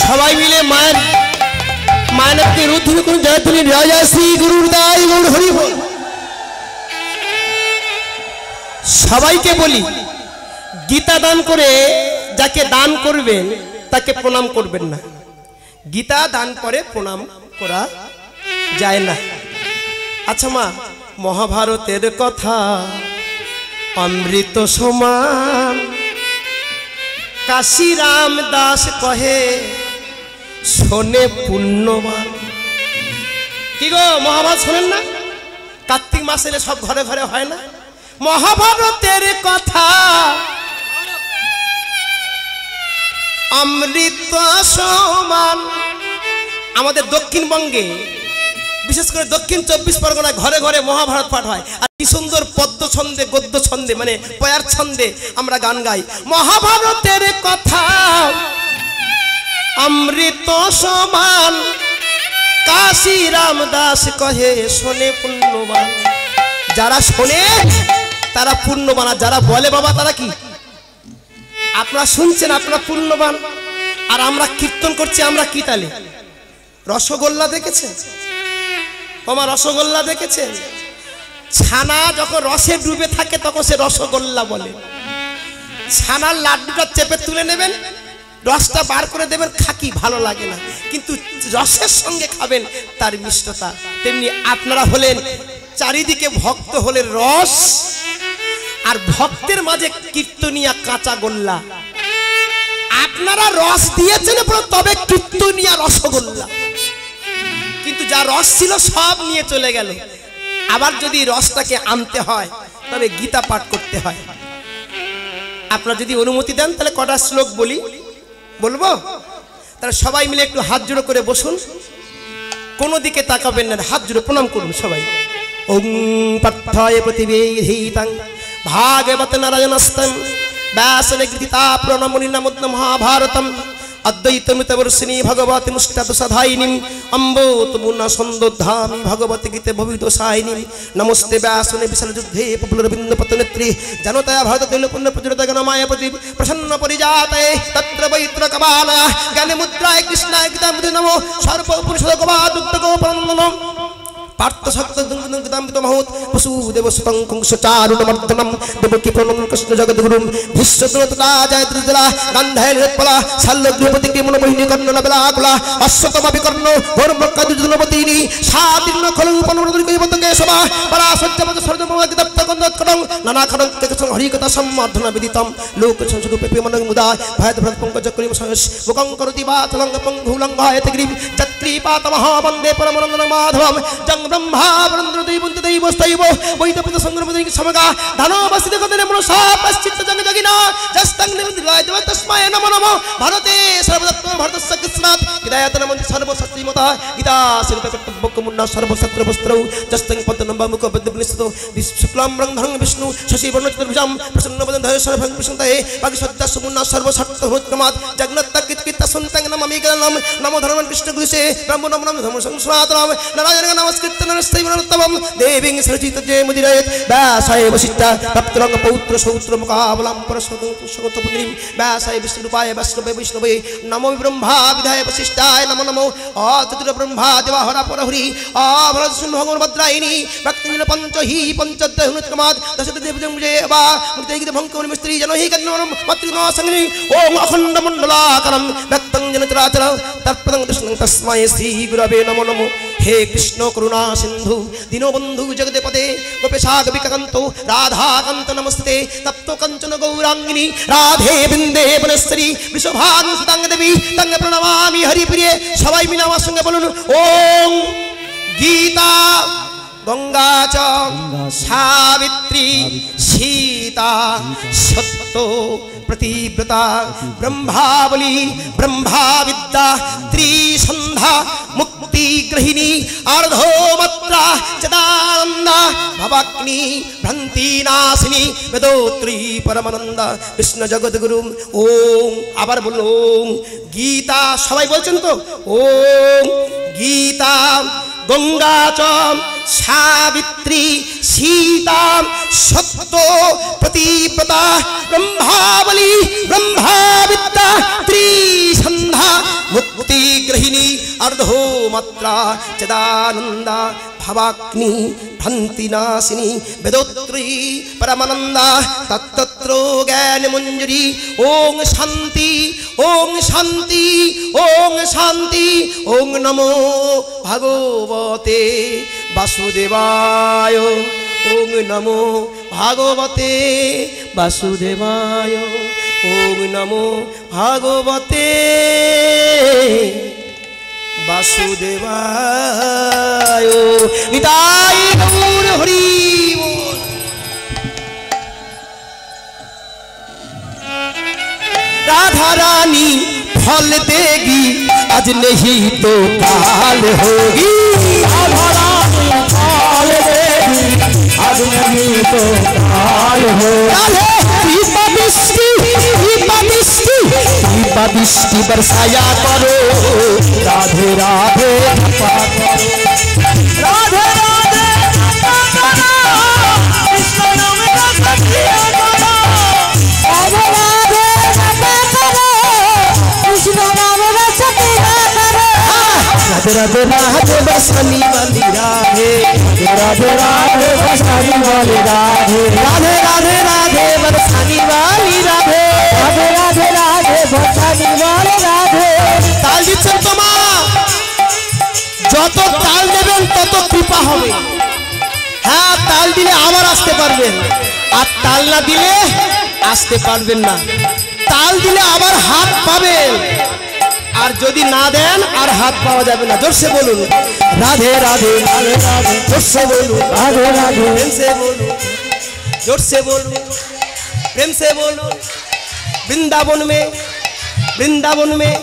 সবাই মিলে মায়ের মানবকে রুদ্ধি করুন। জয় তুমি রাজা শ্রী গুরুর দাই গৌর হরি বল। সবাইকে বলি, গীতা দান করে যাকে দান করবেন তাকে প্রণাম করবেন না। গীতা দান করে প্রণাম করা যায় না। আচ্ছা মা, মহাভারতের কথা অমৃত সমান কাশীরাম দাস কহে শোনে পুণ্যবান। কি গো, মহাভারত শোনেন না? কার্তিক মাস এলে সব ঘরে ঘরে হয় না? মহাভারতের কথা অমৃত সমান। আমাদের দক্ষিণবঙ্গে বিশেষ করে দক্ষিণ 24 পরগনা ঘরে ঘরে মহাভারত পাঠ হয়। আর কি সুন্দর পদ্য ছন্দে গদ্য ছন্দে মানে পয়ার ছন্দে আমরা গান গাই। মহাভারতের কথা অমৃত সমান কাশীরাম দাস কহে শোনে পুণ্যবান। যারা শোনে তারা পুণ্যবান, আর যারা বলে বাবা তারা কি? আপনারা শুনছেন, আপনারা পুণ্যবান। আর আমরা কীর্তন করছি, আমরা কি তালে? রসগোল্লা দেখেছেন? আমার রসগোল্লা দেখেছেন? ছানা যখন রসে ডুবে থাকে তখন সে রসগোল্লা বলে। ছানার লাড্ডুটা চেপে তুলে নেবেন, রসটা বার করে দেবেন, খাকি ভালো লাগে না, কিন্তু রসের সঙ্গে খাবেন তার মিষ্টতা। তেমনি আপনারা হলেন চারিদিকে ভক্ত হলেন রস, আর ভক্তের মাঝে কীর্তনিয়া কাঁচা গোল্লা। আপনারা রস দিয়েছেন তবে কীর্তনিয়া রসগোল্লা, কিন্তু যা রস ছিল সব নিয়ে চলে গেল। আবার যদি রসটাকে আনতে হয় তবে গীতা পাঠ করতে হয়। আপনারা যদি অনুমতি দেন তাহলে কটা শ্লোক বলবো। তাহলে সবাই মিলে একটু হাত জোড়ো করে বসুন, কোনো দিকে তাকাবেন না, হাত জোড়ো প্রণাম করুন সবাই। ওং পার্থায় প্রতিবেদিতাং ভাগবত নারায়ণস্তং ব্যাসনে গীতা প্রণমনি নমোদ্ন মহাভারতম অদ্বৈতমিতবর্ষিণী ভগবতী মুষ্টাদশাধায়িনীম অম্বোতমুনা সন্দোদ্ধামি ভগবতী গীতে ভবিদোষায়িনীম নমস্তে ব্যাসনে বিশাল যুদ্ধে প্রফুল্লরবিন্দ পতনেত্রী জনতয়া ভারত তৈলপুণ্য প্রচুরতগণ মায়াপতি প্রসন্ন পরিজাতয়ে তত্র বৈত্র কবালা জ্ঞানে মুদ্রায় কৃষ্ণায় গীতা মুদ্রে নমো সর্বপুরুষদ গোপাদুগ্ধ গোপনন্দনম পার্থ শক্ত দুর্গদাম্বিত মহৎ বসুদেব সুতং কুংসচারুণমর্দনম দেবকী প্রণম কৃষ্ণ জগদ্গুরুম ভীষ্মদ্রতলা জয়দ্রজলা গান্ধায় নিরৎপলা শাল্যগৃহপতি কৃমণ মোহিনী কর্ণনা বেলাকুলা অশ্বতমা বিকর্ণ ঘোরমক্কা দুর্জনপতিনি সাতীর্ণ খলুপনমৃতকে সভা পরাসজ্জপদ সর্জমদপ্ত গন্ধৎকটং নানা খড়ং তেকসং হরিকথা সম্মাধনা বিদিতম লোক সংস্রূপে প্রেমনং মুদা ভয়ত ভ্রত পঙ্কজ করিম সহস মুখং করতি বাতলং পঙ্গুলঙ্ঘায়তে গ্রীব যত্রিপাতমহ বন্দে পরমানন্দং মাধবম জং ব্রহ্মা বরেন্দ্র দৈবন্তৈবস্তৈব বৈতপিত সংগ্রমদিক সমগা ধানবাসিত কদনে মনসা পশ্চিত্ত জঙ্গ জগিনা জস্তং নিমন্দিরায় দেব তস্মায় নমো নমো ভারতে সর্বদত্ত ভারতস্য কৃষ্ণাৎ হৃদয়াতন মন্ত্র সর্বশক্তিমতা গীতা শ্রীত কর্তব্য মুন্না সর্বশস্ত্র বস্ত্রৌ জস্তং পদ্মনম্ব মুখ বদ্যবনিষ্ঠিত শুক্লাম রংধরং বিষ্ণু শশী বর্ণচতুর্ভুজাম প্রসন্নবদন ধয় সর্বং বিষ্ণুতায়ে বাকি সদ্যা সুমুন্না সর্বশক্ত হৃৎক্রমাৎ জগন্নাথ কীর্তিতা সন্তং নমামি গণম নমো ধর্মং কৃষ্ণ গুরুষে ব্রহ্ম নমো নমো ধর্ম সংস্রাতরাম নারায়ণ নমস্কৃত নরস্তৈবনতমম দেবীং সরচিত যে মুদিরয়েত ব্যাসায় বশিষ্ঠা তপ্তরঙ্গ পৌত্র সৌত্র মুকাবলাম পরশতপুত্রীম ব্যাসায় বিষ্ণুরূপায় বৈষ্ণবে বৈষ্ণবে নমো ব্রহ্মা বিধায় বশিষ্ঠায় নমো নমো অচতুর ব্রহ্মা দেবাহরা পরহরি অভরসুন ভগবদ্রায়িনী ভক্তজন পঞ্চহি পঞ্চদ্রহুনুত্তমাদ দশত দেবজং জেবা মুক্তৈগিত ভঙ্কমনি মিস্ত্রি জনহি কন্নম মাতৃনো সংগি ওম অখণ্ড মণ্ডলাকারম ভক্তং জনচরাচর তৎপদং দর্শনং তস্মায় শ্রী গুরবে নমো নমো। হে কৃষ্ণ করুণা সিন্ধু দীনবন্ধু জগদেপদে গোপেশা গোপিকাকান্ত রাধাকান্ত নমস্তে তপ্ত কাঞ্চন গৌরাঙ্গিনী রাধে বৃন্দে বনশ্রী বৃষভানু সুতাঙ্গ দেবী তঙ্গ প্রণমামি হরিপ্রিয়ে। সবাই মিলে আমার সঙ্গে বলুন ওম গীতা গঙ্গা চ সাবিত্রী সীতা সত্য প্রতিব্রতা ব্রহ্মাবলী ব্রহ্মা বিদ্যা ত্রিসন্ধ্যা মুক্তি গ্রহিণী আর্ধমাত্রা চিদানন্দা ভবাগ্নি ভ্রান্তি নাশিনী বেদোত্রী পরমানন্দা কৃষ্ণ জগদ্গুরু। ওম আবার বলুন ওম গীতা, সবাই বলছেন তো ওম গীতা গঙ্গা চ সাবিত্রী সীতা সত্য প্রতিব্রতা ব্রহ্মাবলী ব্রহ্মা বিদ্যা ত্রিসন্ধ্যা মুক্তি গ্রহিণী অর্ধমাত্রা চিদানন্দা ভবাগ্নি ভ্রান্তি নাশিনী বেদোত্রী পরমানন্দা তত্তত্র জ্ঞান মঞ্জুরি। ওং শান্তি ওং শান্তি ওং শান্তি ওং নমো ভগবতে বাসুদেবায় ওং নমো ভাগবতে বাসুদেবায় ওং নমো ভাগবতে বাসুদেবায়। নিতাই গৌর হরি বল। राधा रानी फल देगी आज नहीं तो काल होगी। राधा रानी फल देगी आज नहीं तो काल होगी। दीपा दृष्टि बरसाया करो राधे राधे कृपा करो राधे राधे कृष्ण नाम का किया करो राधे राधे कृष्ण नाम का किया करो राधे राधे राधे बसनी वाली रानी राधे राधे राधे बरसाने वाली राधे राधे राधे राधे बरसाने वाली राधे राधे राधे राधे बरसाने वाली राधे ताल दिচ্ছেন তো মা যত তাল দেবেন তত কৃপা হবে হ্যাঁ তাল দিলে আবার আসতে পারবেন আর তাল না দিলে আসতে পারবেন না তাল দিলে আবার হাত পাবেন আর যদি না দেন আর হাত পাওয়া যাবে না জোরসে বলুন রাধে রাধে রাধে রাধে জোরসে বলুন राधे राधे प्रेम से बोलो जोर से बोलो प्रेम से बोलो वृंदावन में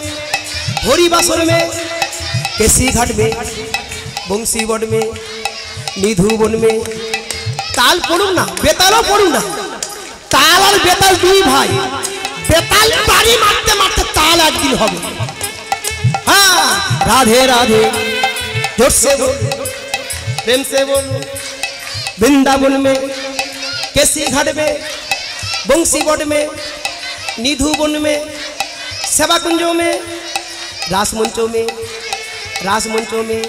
हरि बासर में केसी घाट में बंसी बट में निधु वन में ताल पड़ू ना बेतालो पड़ू ना ताल और बेताल दुई भाई बेताल बाड़ी मारते मारते ताल एक दिन होबे हाँ राधे राधे जोर से बोलो प्रेम से बोलो वृंदावन में केसी घाट में बंसी बट में निधु वन में सेवा कुंजों में रासमंचों में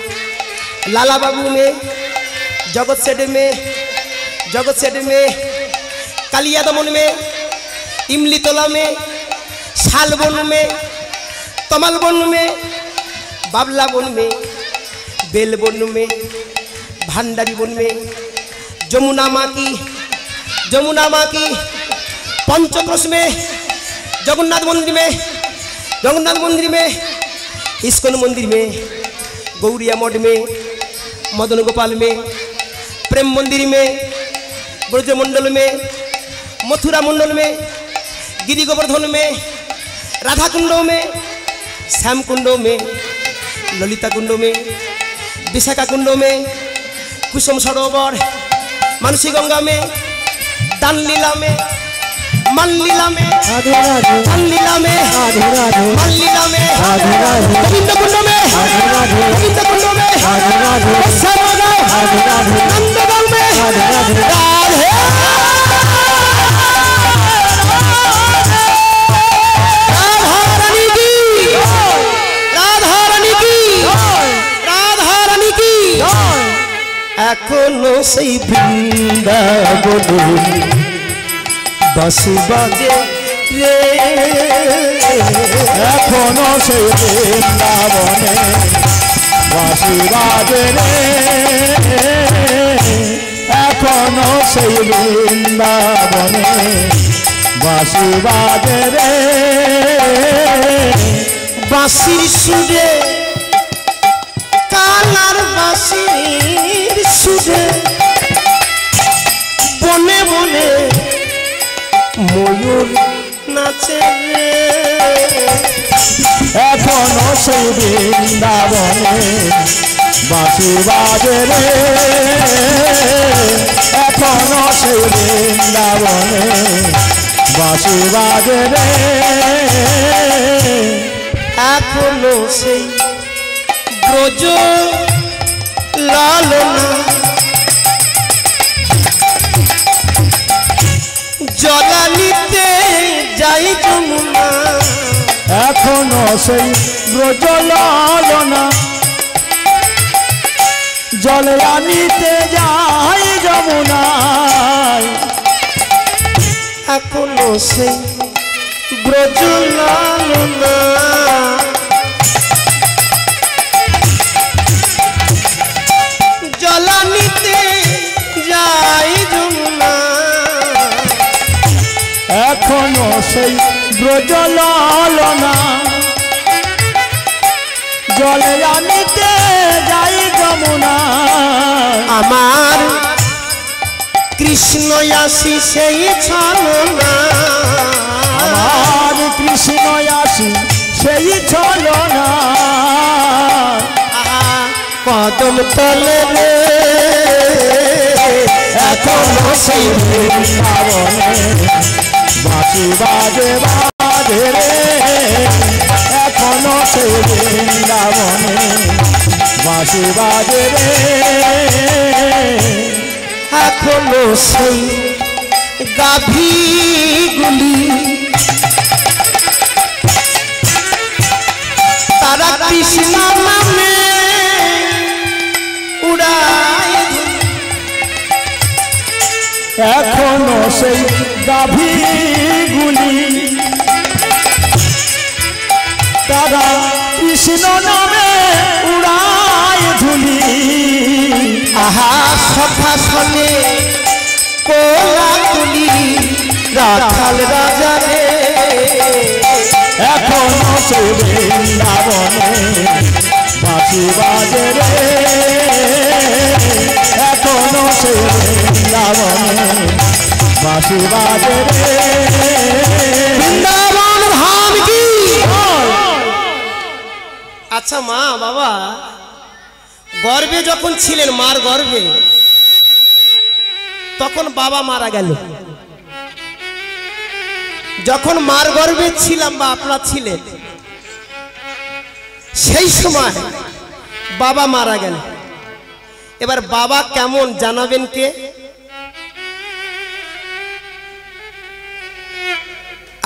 लाला बाबू में जगत सेठ में कालिया दमन में इमली तोला में शालबन में तमल वन में बाबला वन में बेल वन में भंडारी वन में जमुना माँ की पंचक्रोश में जगन्नाथ मंदिर में इस्कॉन मंदिर में गौरिया मठ में मदन गोपाल में प्रेम मंदिर में ब्रज मंडल में मथुरा मंडल में गिरि गोवर्धन में राधा कुंड में श्याम कुंड में ललिता कुंड में विशाखा कुंड में कुसुम सरोवर मानसी गंगा में दान लीला में मन लीला में दान लीला में मन लीला में गोविंद कुंड में गोविंद कुंड में नंदगांव में राधे एखोनो सेई बृंदाबने बांसुरी बाजे रे एखोनो सेई बृंदाबने बांसुरी बाजे रे एखोनो सेई बृंदाबने बांसुरी बाजे रे बांसुर सुरे कानार बांसुर सुरे बने बने मयूर नाचे रे एखोनो सेई बृंदाबने बांसुरी बाजे रे एखोनो सेई बृंदाबने बांसुरी बाजे रे एखोनो सेई ब्रज लालना जलानिते जाई जमुना एखोनो सेई ब्रज लालना जल आनिते जाई जमुनाय एखोनो सेई ब्रज लालना जलानिते जाई जमुना एखोनो सेई ब्रज लालना जल आनिते जाई जमुना आमार कृष्ण आसी सेई छलना आमार कृष्ण आसी सेई छलना कदम तले रे एखोनो सेई बृंदाबने बांसुरी बाजे बाजे रे एखोनो सेई बृंदाबने बांसुरी बाजे रे एखोनो सेई गाभी गुली तारा कृष्ण नामे उड़ा এখনো সেই গাভীগুলি তারা কৃষ্ণ নামে উড়ায় ধুলি। আহা সখা শোনে কোলা তুলি রাখাল রাজা রে, এখনো সে বৃন্দাবনে বাঁশি বাজে রে, এখনো সে বৃন্দাবনে বাঁশি বাজে রে। বৃন্দাবন ধাম কি। আচ্ছা মা বাবা গর্ভে যখন ছিলেন, মার গর্ভে, তখন বাবা মারা গেল। যখন মার গর্ভে ছিলাম বা আপনারা ছিলেন, সেই সময় বাবা মারা গেল। এবার বাবা কেমন জানাবেন কে?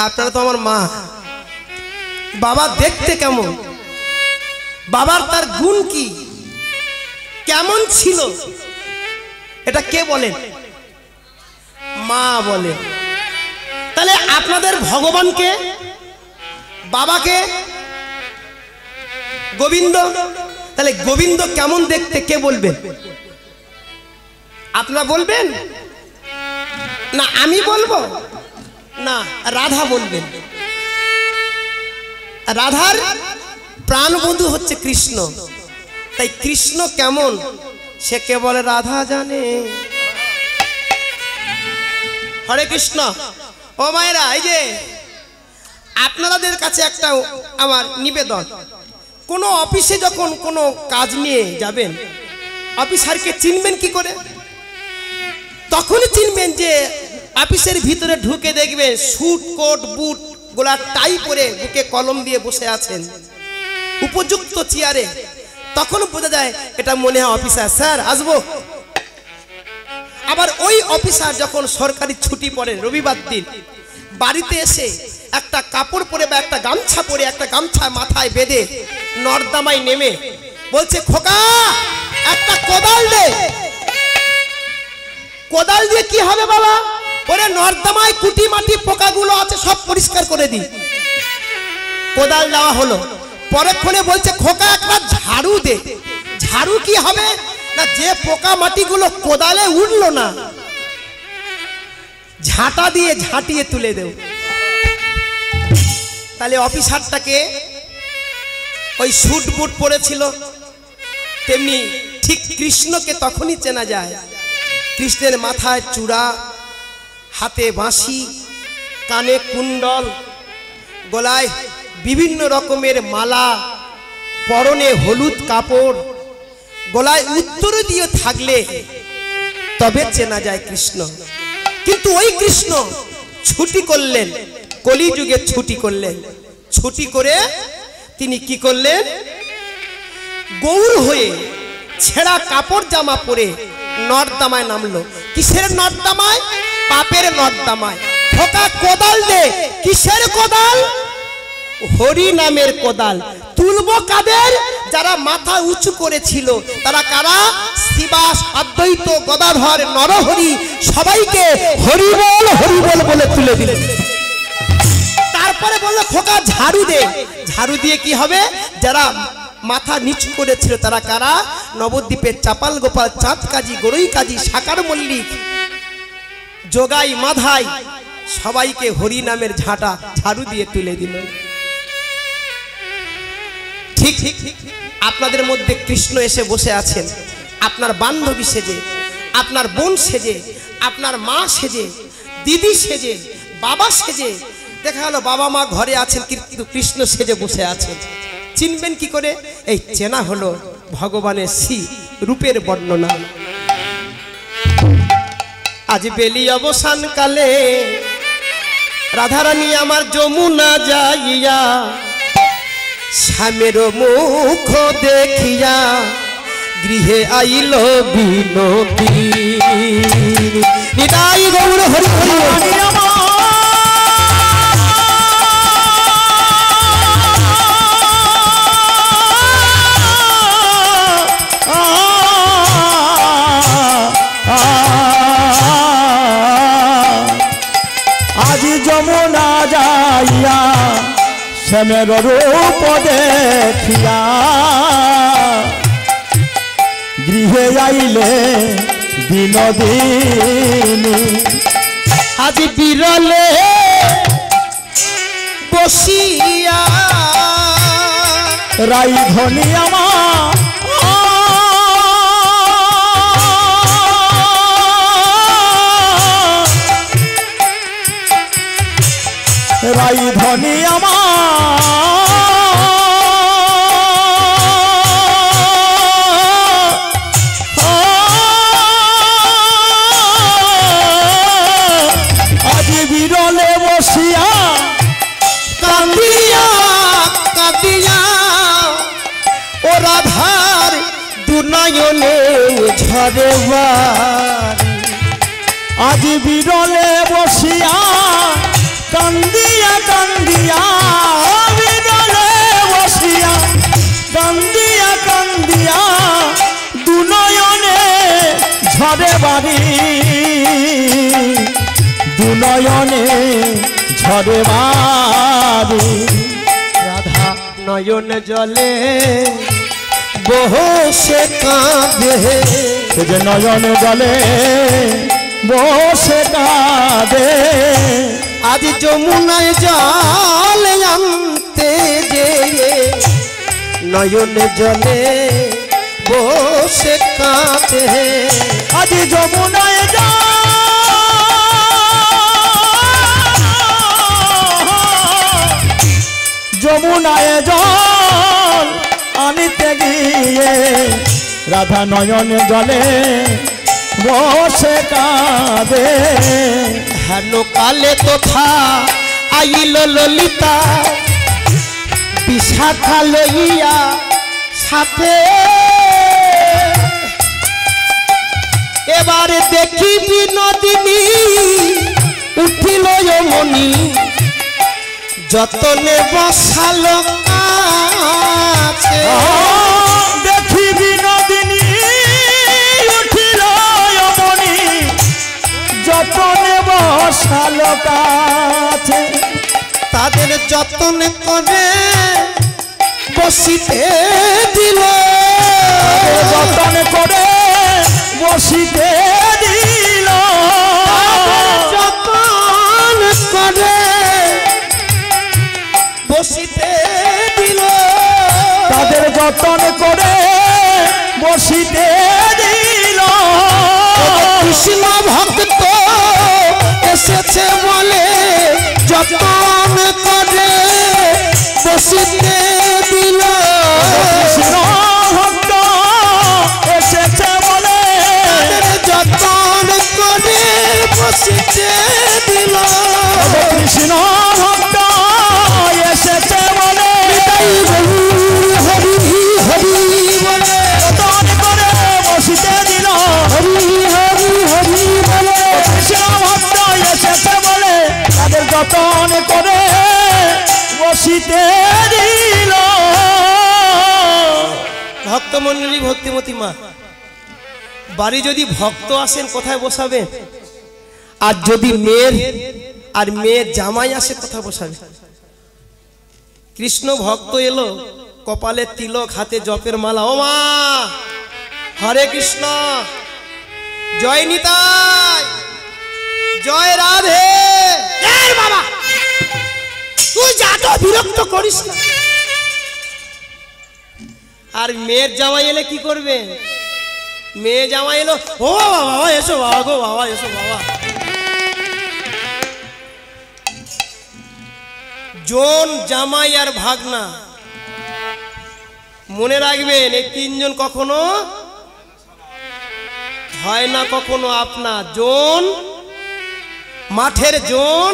আপনারা তো আমার মা। বাবা দেখতে কেমন, বাবার তার গুণ কি, কেমন ছিল, এটা কে বলেন? মা বলে। তাহলে আপনাদের ভগবানকে, বাবাকে গোবিন্দ, তাহলে গোবিন্দ কেমন দেখতে কে বলবেন? আপনারা বলবেন না আমি বলবো? না, রাধা বলবেন। রাধার প্রাণবন্ধু হচ্ছে কৃষ্ণ। তাই কৃষ্ণ কেমন সে কে বলে রাধা জানে। হরে কৃষ্ণ। ও মায়েরা, এই যে আপনাদের কাছে একটা আমার নিবেদন, কোনো অফিসে যখন কোনো কাজ নিয়ে যাবেন, অফিসারকে চিনবেন কি করে? তখনই চিনবেন যে অফিসের ভিতরে ঢুকে দেখবেন স্যুট কোট বুট গোলা টাই পরে বুকে কলম দিয়ে বসে আছেন উপযুক্ত চেয়ারে। তখন বোঝা যায় এটা মনে হয় অফিসার, স্যার আসবো। আবার ওই অফিসার যখন সরকারি ছুটি পড়ে রবিবার দিন, বাড়িতে এসে একটা কাপড় পরে বা একটা গামছা পরে, একটা গামছা মাথায় বেঁধে নর্দমায় নেমে বলছে, খোকা একটা কোদাল দে। কোদাল দিয়ে কি হবে বাবা? ওরে নর্দমায় কুটি মাটি পোকাগুলো আছে সব পরিষ্কার করে দি। কোদাল দেওয়া হলো। পরক্ষণে বলছে, খোকা একটা ঝাড়ু দে। ঝাড়ু কি হবে না, যে পোকা মাটিগুলো কোদালে উঠলো না, ঝাঁটা দিয়ে ঝাঁটিয়ে তুলে দেব। তাহলে অফিসারটাকে ওই স্যুট বুট পরেছিল, তেমনি ঠিক কৃষ্ণকে তখনই চেনা যায়। কৃষ্ণের মাথায় চূড়া, হাতে বাঁশি, কানে কুণ্ডল, গলায় বিভিন্ন রকমের মালা, পরনে হলুদ কাপড়, গলায় উত্তর দিয়ে থাকলে তবে চেনা যায় কৃষ্ণ। কিন্তু ওই কৃষ্ণ ছুটি করলেন, কলিযুগে ছুটি করলেন। ছুটি করে তিনি কি করলেন? গৌর হয়ে ছেঁড়া কাপড় জামা পরে নর্দমায় নামলো। কিসের নর্দমায়? পাপের নর্দমায়। খোকা কোদাল দে। কিসের কোদাল? হরি নামের কোদাল। তুলবো কাদের? যারা মাথা উঁচু করেছিল। তারা কারা? শিবাস, অদ্বৈত, গদাধর, নরহরি, সবাইকে হরিবল হরিবল বলে তুলে দিলেন। তারপরে বললো, খোকা ঝাড়ু দে। ঝাড়ু দিয়ে কি হবে? যারা মাথা নিচু করেছিল তারা কারা? নবদ্বীপের চাপাল গোপাল, চাঁদ কাজী, গরই কাজী, সাকার মল্লিক, যোগাই, মাধাই, সবাইকে হরি নামের ঝাঁটা ঝাড়ু দিয়ে তুলে দিল। ঠিক ঠিক আপনাদের মধ্যে কৃষ্ণ এসে বসে আছেন, আপনার বান্ধবী সেজে, আপনার বোন সেজে, আপনার মা সেজে, দিদি সেজে, বাবা সেজে। দেখা গেল বাবা মা ঘরে আছেন কিন্তু কৃষ্ণ সেজে বসে আছেন। চিনবেন কি করে? এই চেনা হলো ভগবানের শ্রী রূপের বর্ণনা। আজ বেলি অবসান কালে রাধারানী আমার যমুনা যাইয়া, শ্যামের মুখ দেখিয়া গৃহে আইল বিনোদী। নিতাই গৌর হরি হরি। আজি যমুনা যাইয়া শ্যামের রূপ দেখিয়া গৃহে আইলে বিনোদিনী আজি বিরলে বসিয়া রাই ধনী আমার রাই ধনী আজি বিরলে বসিয়া কাঁদিয়া কাঁদিয়া ও রাধার দুনয়নে ঝরে বারি আজি বিরলে বসিয়া কান্দিয়া কান্দিয়া বিরলে বসিয়া কান্দিয়া কান্দিয়া দুনয়নে ঝরে বাড়ি দুনয়নে ঝরে বাড়ি রাধা নয়ন জলে বসে কাঁদে সে যে নয়ন জলে বসে কাঁদে আজ যমুনায় জল আনতে যে নয়ন জলে বসে কাঁদে আজ যমুনায় যমুনায় জল আনিতে গিয়ে রাধা নয়ন জলে বসে কাঁদে হেন কালে তথা আইল ললিতা বিশাখা লইয়া সাথে এবারে দেখি বিনোদিনী উঠিল মনি যতনে বসালো কাছে দেখি বিনোদিনী উঠিল মনি যতনে বসালো কাছে তাদের যতন করে বসিতে দিল যতন করে বসিতে দিল যতন করে বসিতে দিল তাদের যতন করে বসিতে দিল কৃষ্ণ ভক্ত এসেছে বলে যতন করে বসিতে দিল কৃষ্ণ ভক্ত এসেছে বলে যতন করে বসিতে দিল কৃষ্ণ ভক্ত এসেছে বলে হরি হরি বলে যতন করে বসিতে দিল হরি হরি হরি বলে কৃষ্ণ ভক্ত এসেছে বলে তাদের যতন করে বসিতে দিল ভক্তমণ্ডলী ভক্তিমতী মা বাড়ি যদি ভক্ত আসেন কোথায় বসাবেন আর যদি মেয়ের জামাই আসে কোথায় বসাবে কৃষ্ণ ভক্ত এলো কপালে তিলক হাতে জপের মালা ও মা হরে কৃষ্ণ জয় নিতাই জয় রাধে এই বাবা তুই যা তো বিরক্ত করিস না আর মেয়ের জামাই এলে কি করবে মেয়ে জামাই এলো ও বাবা এসো বাবা গো বাবা এসো বাবা জোন জামাই আর ভাগনা মনে রাখবেন এই তিনজন কখনো হয় না কখনো আপনা জোন মাঠের জোন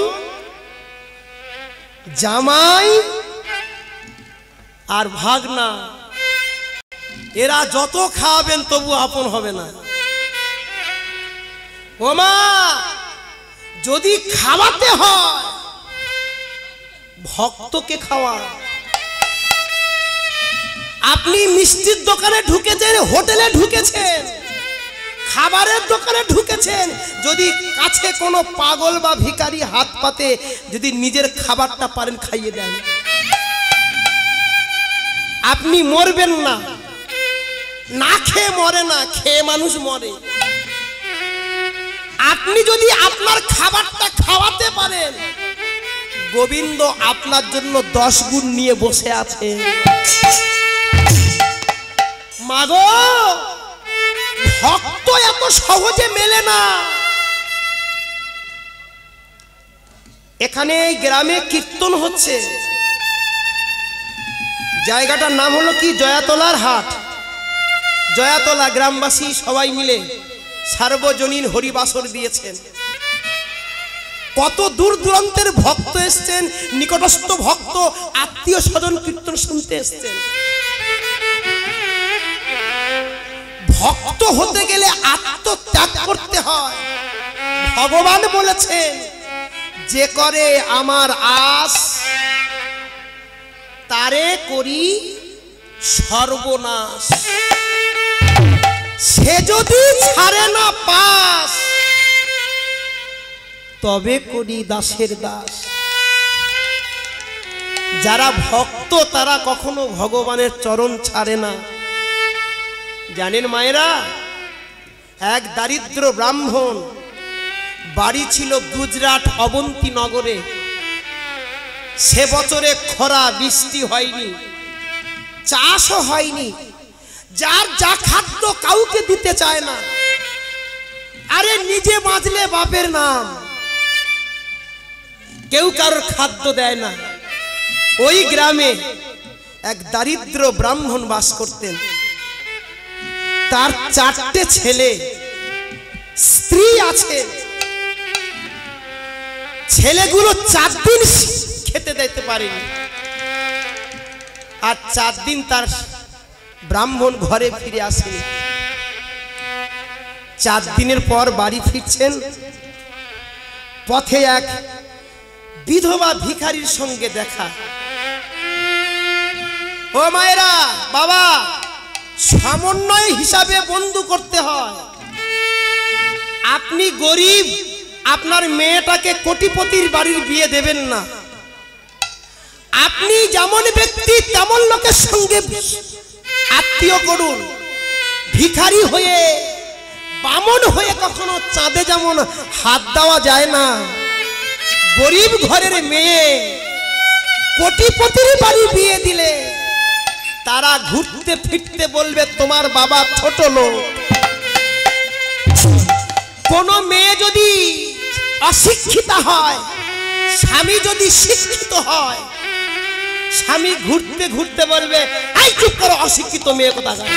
জামাই আর ভাগনা এরা যত খাওয়াবেন তবু আপন হবে না ও মা যদি খাওয়াতে হয় ভক্তকে খাওয়া আপনি মিষ্টির দোকানে ঢুকেছেন হোটেলে ঢুকেছেন খাবারের দোকানে ঢুকেছেন, যদি কাছে কোনো পাগল বা ভিখারি হাত পাতে, যদি নিজের খাবারটা পারেন খাইয়ে দেন, আপনি মরবেন না। না খেয়ে মরে না, খেয়ে মানুষ মরে। আপনি যদি আপনার খাবারটা খাওয়াতে পারেন, গোবিন্দ আপনার জন্য 10 গুণ নিয়ে বসে আছে। মাগো, ভক্ত এত সহজে মেলে না। এখানে এই গ্রামে কীর্তন হচ্ছে, জায়গাটার নাম হলো কি, জয়াতলার হাট। জয়াতলা গ্রামবাসী সবাই মিলে সার্বজনীন হরিবাসর দিয়েছেন। কত দূর দূরান্তের ভক্ত এসছেন, নিকটস্থ ভক্ত, আত্মীয় স্বজন কীর্তন শুনতে এসছেন। ভক্ত হতে গেলে আত্মত্যাগ করতে হয়। ভগবান বলেছেন, যে করে আমার আস তারে করি সর্বনাশ। সে যদি ছাড়ে না পাস, তবে করি দাসের দাস। যারা ভক্ত তারা কখনো ভগবানের চরণ ছাড়ে না। জানেন মায়েরা, এক দারিদ্র ব্রাহ্মণ, বাড়ি ছিল গুজরাট অবন্তী নগরে। সে বছরে খরা, বৃষ্টি হয়নি, চাষও হয়নি। যার যা খাদ্য কাউকে দিতে চায় না। আরে নিজে বাঁচলে বাপের নাম, কেউ কারোর খাদ্য দেয় না। ওই গ্রামে এক দারিদ্র ব্রাহ্মণ বাস করতেন। তার 4টে ছেলে, স্ত্রী আছে। ছেলেগুলো 4 দিন খেতে দিতে পারেনি। আর 4 দিন তার ব্রাহ্মণ ঘরে ফিরে আসেনি। 4 দিনের পর বাড়ি ফিরছেন। পথে এক বিধবা ভিখারির সঙ্গে দেখা। ও মায়েরা, বাবা, সমন্বয় হিসাবে বন্ধু করতে হয়। আপনি গরিব, আপনার মেয়েটাকে কোটিপতির বাড়ির বিয়ে দেবেন না। আপনি যেমন ব্যক্তি তেমন লোকের সঙ্গে আত্মীয় করুন। ভিখারি হয়ে, বামন হয়ে কখনো চাঁদে যেমন হাত দেওয়া যায় না। গরিব ঘরের মেয়ে কোটিপতির বাড়ি বিয়ে দিলে তারা ঘুরতে ফিরতে বলবে তোমার বাবা ছোট লোক। কোন মেয়ে যদি অশিক্ষিতা হয়, স্বামী যদি শিক্ষিত হয়, স্বামী ঘুরতে ঘুরতে বলবে এই চুপ করো, অশিক্ষিত মেয়ে কোথাকার।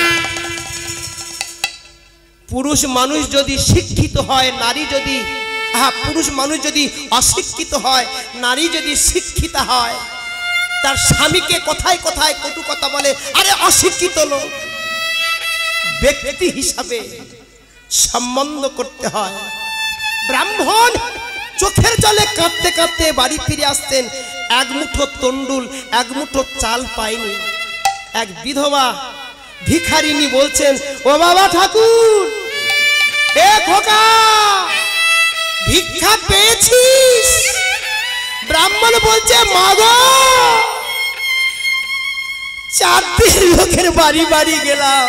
পুরুষ মানুষ যদি শিক্ষিত হয়, নারী যদি পুরুষ মানুষ যদি অশিক্ষিত হয়, নারী যদি শিক্ষিতা হয়, তার স্বামীকে কোথায় কোথায় কটু কথা বলে, আরে অশিক্ষিত লোক। ব্যক্তি হিসাবে সম্বন্ধ করতে হয়। ব্রাহ্মণ চোখের জলে কাঁদতে কাঁদতে বাড়ি ফিরে আসতেন। এক মুঠো তন্ডুল, এক মুঠো চাল পায়নি। এক বিধবা ভিখারিনী বলছেন, ও বাবা ঠাকুর, এ খোকা, ভিক্ষা পেয়েছিস? ব্রাহ্মণ বলছে, মা গো, 4 দিন লোকের বাড়ি বাড়ি গেলাম,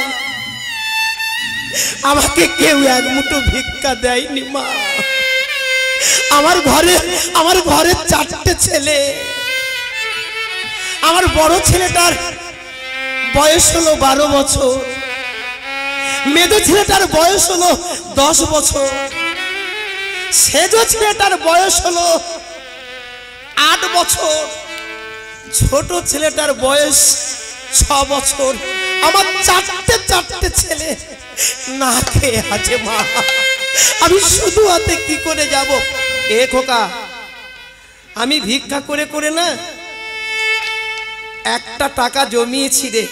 আমাকে কেউ এক মুঠো ভিক্ষা দেয়নি মা। আমার ঘরে 4টে ছেলে। আমার বড় ছেলেটার বয়স হলো 12 বছর, মেজো ছেলেটার বয়স হলো 10 বছর, সেজো ছেলেটার বয়স হলো 8 বছর, ছোট ছেলেটার বয়স 6 বছর। আমার 4টে ছেলে না খেয়ে আছে মা। আমি শুধু হাতে কি করে যাব? এ খোকা, আমি ভিক্ষা করে করে না একটা টাকা জমিয়েছি রে।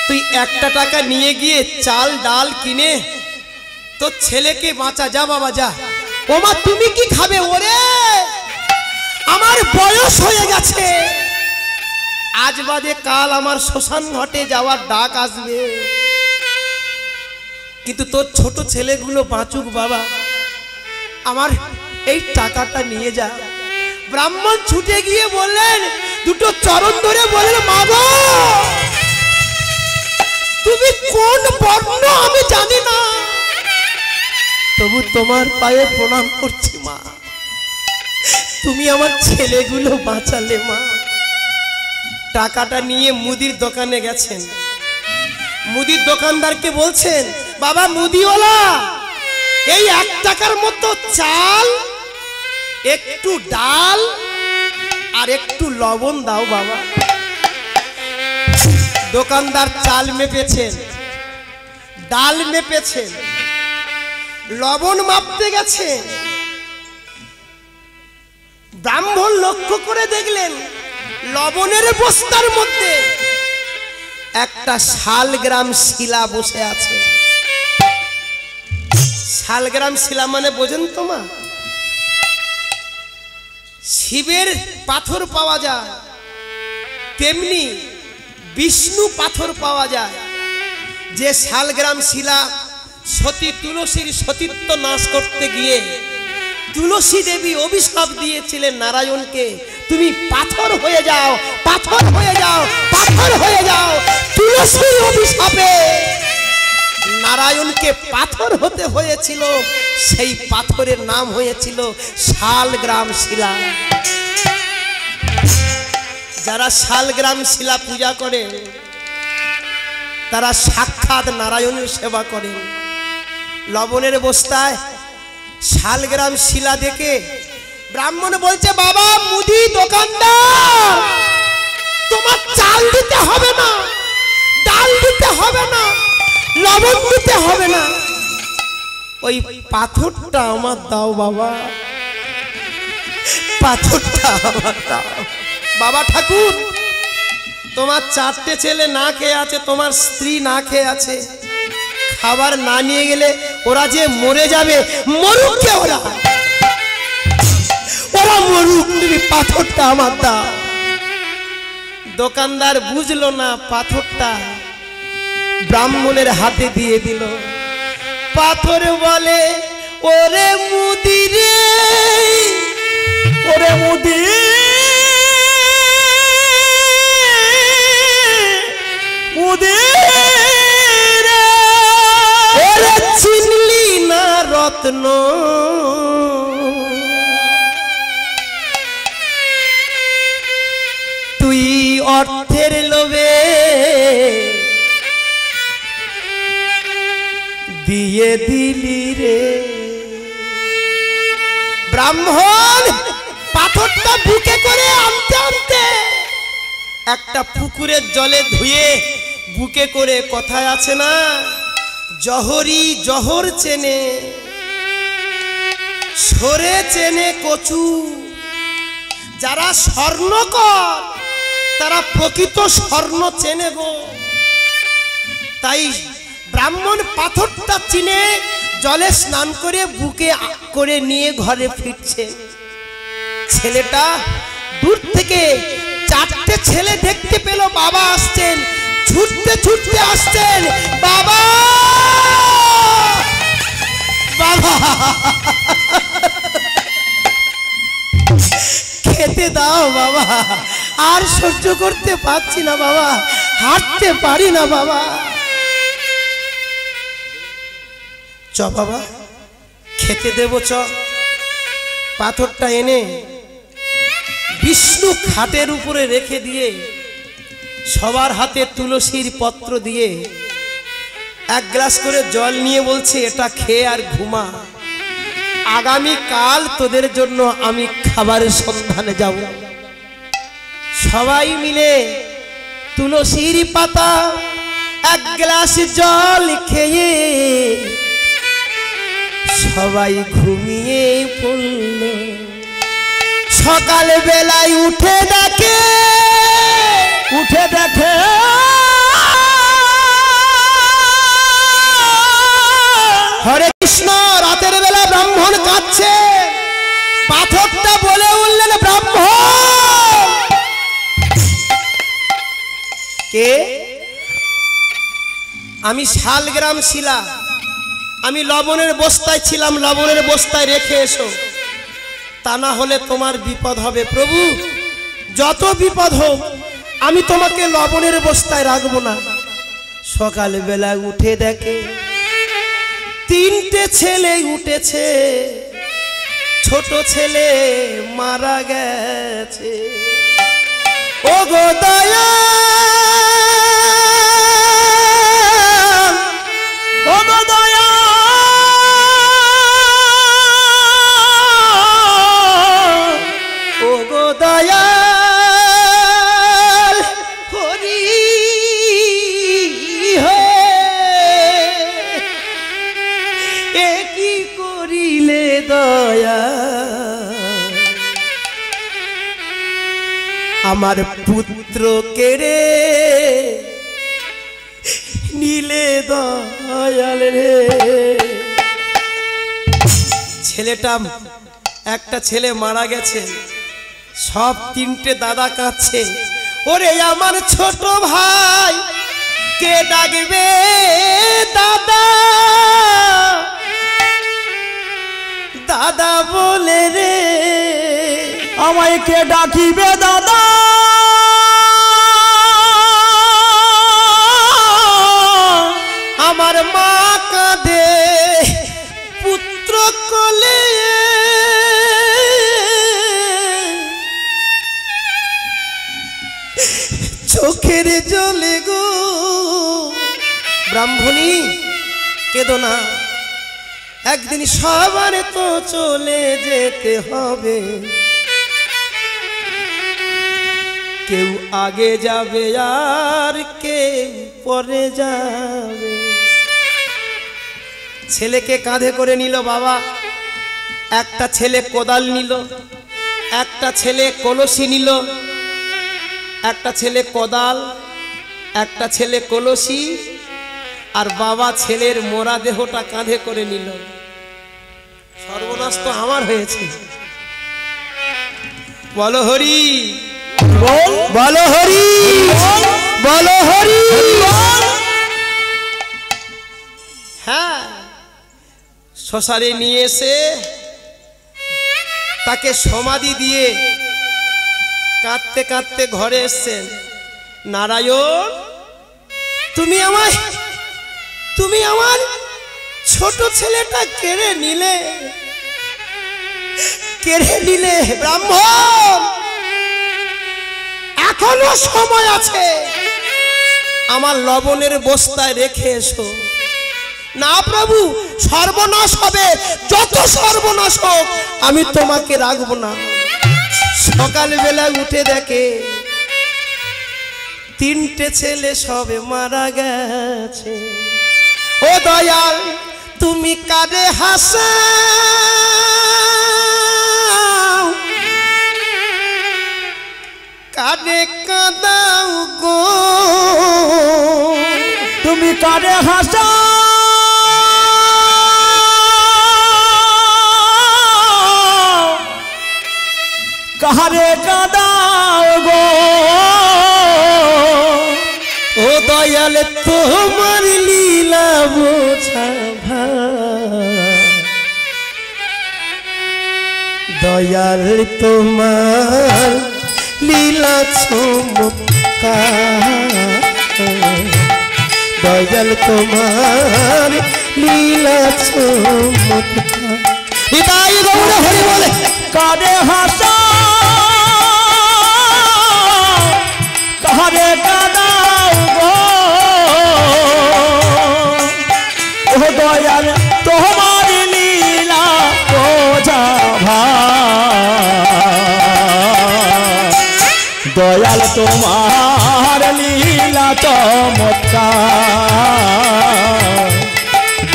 তুই একটা টাকা নিয়ে গিয়ে চাল ডাল কিনে তোর ছেলেকে বাঁচা। যা বাবা যা। ও মা, তুমি কি খাবে? ওরে, আমার বয়স হয়ে গেছে, আজ বাদে কাল আমার শ্মশান ঘাটে যাওয়ার ডাক আসবে। কিন্তু তোর ছোট ছেলেগুলো বাঁচুক বাবা, আমার এই টাকাটা নিয়ে যা। ব্রাহ্মণ ছুটে গিয়ে বললেন, দুটো চরণ ধরে বললেন, মা গো তুমি কোন বর্ণ আমি জানি না, তবু তোমার পায়ে প্রণাম করছি মা, তুমি আমার ছেলেগুলো বাঁচালে মা। টাকাটা নিয়ে মুদির দোকানে গেছেন, মুদির দোকানদারকে বলছেন, বাবা মুদিওয়ালা, এই 1 টাকার মতো চাল, একটু ডাল আর একটু লবণ দাও বাবা। দোকানদার চাল মেপেছেন, ডাল মেপেছেন, লবণ মাপতে গেছেন। ব্রাহ্মণ লক্ষ্য করে দেখলেন লবণের বস্তার মধ্যে একটা শালগ্রাম শিলা বসে আছে। শালগ্রাম শিলা মানে বোঝেন তো মা? শিবের পাথর পাওয়া যায়, তেমনি বিষ্ণু পাথর পাওয়া যায়। যে শালগ্রাম শিলা সতী তুলসীর সতীত্ব নাশ করতে গিয়ে তুলসী দেবী অভিশাপ দিয়েছিলেন নারায়ণকে, তুমি পাথর হয়ে যাও, পাথর হয়ে যাও, পাথর হয়ে যাও। তুলসীর অভিশাপে নারায়ণকে পাথর হতে হয়েছিল, সেই পাথরের নাম হয়েছিল শালগ্রাম শিলা। যারা শালগ্রাম শিলা পূজা করে তারা সাক্ষাৎ নারায়ণের সেবা করে। লবণের বস্তায় শালগ্রাম শিলা দেখে ব্রাহ্মণ বলছে, বাবা মুদি দোকানদার, তোমার চাল দিতে হবে না, ডাল দিতে হবে না, লবণ দিতে হবে না, ওই পাথরটা আমার দাও বাবা, পাথরটা আমার দাও। বাবা ঠাকুর, তোমার 4টে ছেলে না খেয়ে আছে, তোমার স্ত্রী না খেয়ে আছে, খাবার না নিয়ে গেলে ওরা যে মরে যাবে, মরুক কে ওরা, ওরা মরুক, তুমি পাথরটা আমার দাও। দোকানদার বুঝলো না, পাথরটা ব্রাহ্মণের হাতে দিয়ে দিল। পাথর বলে, ওরে মুদি রে, ওরে মুদি, মুদি রে, ওরে চিনলি না রত্ন, তুই অর্থের লোভে দিয়ে দিলি রে। ব্রাহ্মণ পাথরটা বুকে করে আনতে আনতে একটা পুকুরের জলে ধুয়ে বুকে করে, কথায় আছে না, জহরি জহর চেনে, সরে চেনে কচু। যারা স্বর্ণকর তারা প্রকৃত স্বর্ণ চেনে গো। তাই ব্রাহ্মণ পাথরটা চিনে জলে স্নান করে বুকে করে নিয়ে ঘরে ফিরছে। ছেলেটা দূর থেকে 4টে ছেলে দেখতে পেল, বাবা আসছেন, ছুটতে ছুটতে আসছেন, বাবা বাবা খেতে দাও বাবা, আর সহ্য করতে পারছি না বাবা, হাঁটতে পারি না বাবা। চ বাবা খেতে দেব, চ। পাথরটা এনে বিষ্ণু খাটের উপরে রেখে দিয়ে সবার হাতে তুলসীর পত্র দিয়ে 1 গ্লাস করে জল নিয়ে বলছে, এটা খেয়ে আর ঘুমা, আগামী কাল তোদের জন্য আমি খাবারের সন্ধানে যাব। সবাই মিলে তুলসীর পাতা 1 গ্লাস জল খেয়ে সবাই ঘুমিয়ে পড়ল। সকাল বেলায় উঠে দেখে হরে কৃষ্ণ। রাতের বেলা ব্রাহ্মণ কাঁদছে, পাথরটা বলে উঠলেন, ব্রাহ্মণ কে? আমি শালগ্রাম শিলা আমি লবণের বস্তায় ছিলাম, লবণের বস্তায় রেখে এসো, তা না হলে তোমার বিপদ হবে। প্রভু, যত বিপদ হোক আমি তোমাকে লবণের বস্তায় রাখবো না। সকালবেলা উঠে দেখে 3টে ছেলে উঠেছে, ছোট ছেলে মারা গেছে। ও গো দয়া, ও গো দয়া, ও গো দয়া, হরি এ কি করিলে দয়া, আমার পুত্র কেড়ে নীলে দয়াল রে। ছেলেটা, একটা ছেলে মারা গেছে, সব 3টে দাদা কাঁদছে। ওরে আমার ছোট ভাই কে ডাকবে দাদা, দাদা বলে রে, আমায় কে ডাকিবে দাদা, আমার মা কাঁদে পুত্র কোলে, চোখের জলে গো। ব্রাহ্মণী কেঁদো না, একদিন সবার তো চলে যেতে হবে, কেউ আগে যাবে আর কেউ পরে যাবে। ছেলেকে কাঁধে করে নিল বাবা, একটা ছেলে কোদাল নিল, একটা ছেলে কলসি নিল, একটা ছেলে কোদাল, একটা ছেলে কলসি, আর বাবা ছেলের মোরা দেহটা কাঁধে করে নিল। সর্বনাশ তো আমার হয়েছে। বলো হরি বল, বলো হরি বলো হরি। হ্যাঁ, শ্মশানে নিয়ে এসে তাকে সমাধি দিয়ে কাঁদতে কাঁদতে ঘরে এসছেন। নারায়ণ, তুমি আমার ছোট ছেলেটা কেড়ে নিলে, কেড়ে নিলে। ব্রাহ্মণ, এখনো সময় আছে, আমার লবণের বস্তায় রেখে এসো। না প্রভু, সর্বনাশ হবে, যত সর্বনাশ হোক আমি তোমাকে রাখবো না। সকালবেলা উঠে দেখে 3টে ছেলে সবে মারা গেছে। ও দয়াল, তুমি কারে হাসাও, কারে কাঁদাও গো, তুমি কারে হাসাও, কারে কাঁদাও গো। ও দয়াল, তোমার লীলা বোঝা ভার, দয়াল তোমার লীলা চমৎকার, দয়াল তোমার লীলা চমৎকার। নিতাই গৌর হরি বলে। কারে হাসাও, কারে কাঁদাও গো, ও দয়াল তোমার লীলা বোঝা ভার, দয়াল তোমার লীলা চমৎকার,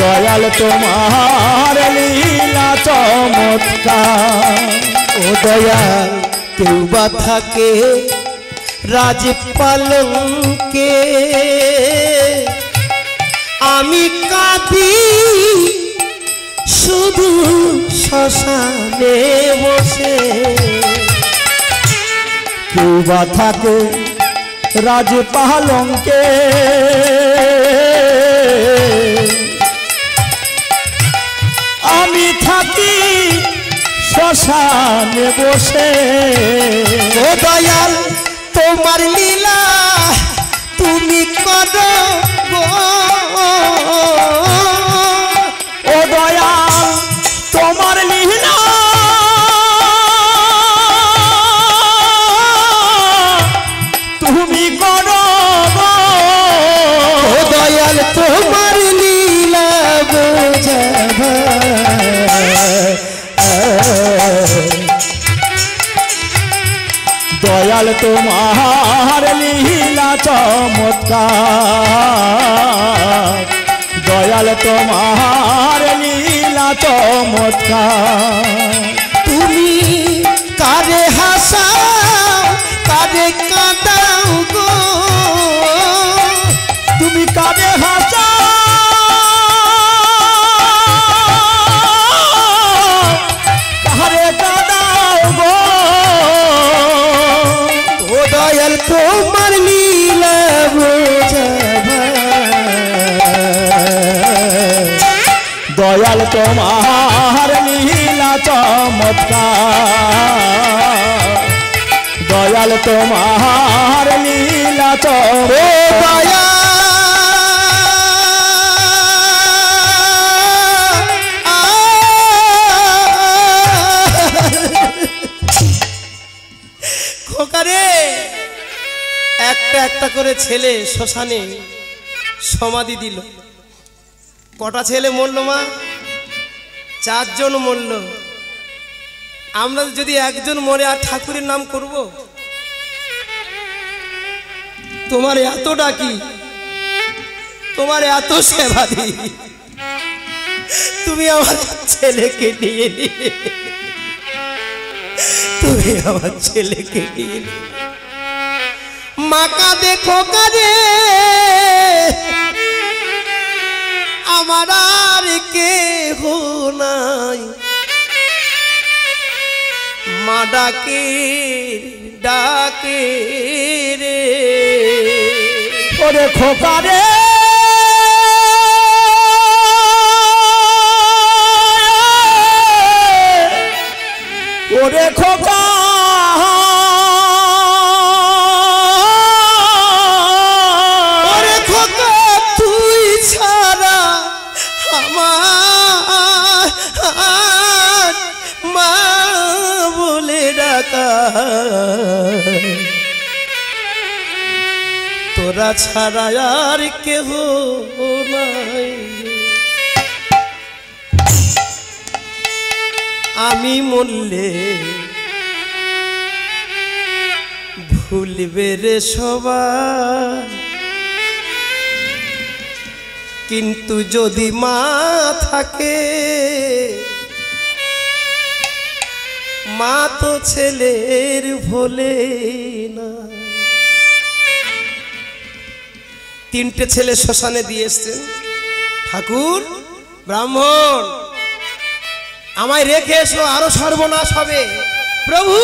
দয়াল তোমার লীলা চমৎকার। ও দয়াল, কেউ বা থাকে রাজ পালঙ্কে, আমি কাঁদি শুধু শ্মশানে বসে। কেউ বা থাকে রাজ পালঙ্কে, আমি থাকি শ্মশানে বসে। ও দয়াল তোমার লীলা তুমি করো গো। ও দয়াল তোমার লীলা তুমি করো গো। ও দয়াল তোমার লীলা বোঝাবা। দয়াল তোমার লীলা চমৎকার। দয়াল তোমার লীলা চমৎকার। তুমি কারে হাসাও কারে কাঁদাও গো। তুমি কারে হাসাও কারে কাঁদাও গো। ও দয়াল তোমার লীলা বোঝাবা। দয়াল তোমার লীলা চমৎকার। দয়াল তোমার লীলা চমৎকার। খোকারে একটা একটা করে ছেলে শ্মশানে সমাধি দিল। কটা ছেলে মরল মা? 4 জন মরল। আমরা যদি একজন মরে আর ঠাকুরের নাম করব? তোমার এত ডাকি, তোমার এত সেবা দিই, তুমি আমার ছেলেকে নিয়ে নিয়ে, তুমি আমার ছেলেকে নিয়ে নিয়ে। মাকা দেখো কাজে আমার আর কেহ নাই। মা ডাকে ডাকে রে। ওরে খোকা রে ওরে খোকা ওরে খোকা তুই ছাড়া আমার মা বলে ডাকা। তোরা ছাড়া আর কেহ নাই। আমি মরলে ভুলবে রে সবাই, কিন্তু যদি মা থাকে মা তো ছেলের ভোলে না। 3টে ছেলে শ্মশানে দিয়ে এসছেন। ঠাকুর ব্রাহ্মণ আমায় রেখে এসো, আরো সর্বনাশ হবে। প্রভু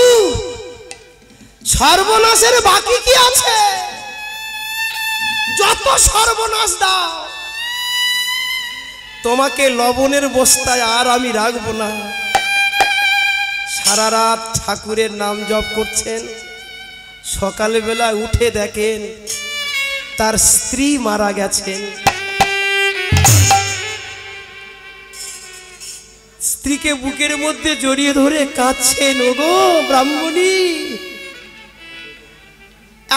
সর্বনাশের বাকি কি আছে? যত সর্বনাশ দাও, তোমাকে লবণের বস্তায় আর আমি রাখবো না। সারা রাত ঠাকুরের নাম জপ করছেন, সকালবেলা উঠে দেখেন তার স্ত্রী মারা গেছেন। স্ত্রীকে বুকের মধ্যে জড়িয়ে ধরে কাঁদছেন। ওগো ব্রাহ্মণী,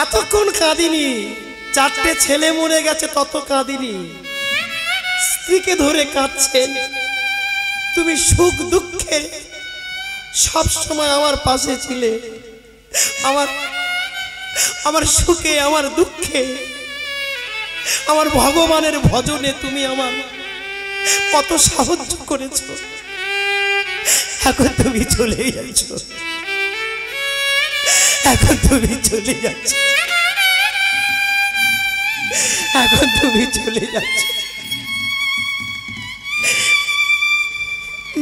এতক্ষণ কাঁদিনি, 4টে ছেলে মরে গেছে তত কাঁদিনি। স্ত্রীকে ধরে কাঁদছেন। তুমি সুখ দুঃখে সব সময় আমার পাশে ছিলে, আমার সুখে আমার দুঃখে আমার ভগবানের ভজনে তুমি আমার কত সাহায্য করেছো। এখন তুমি চলে যাচ্ছ, এখন তুমি চলে যাচ্ছ, এখন তুমি চলে যাচ্ছ।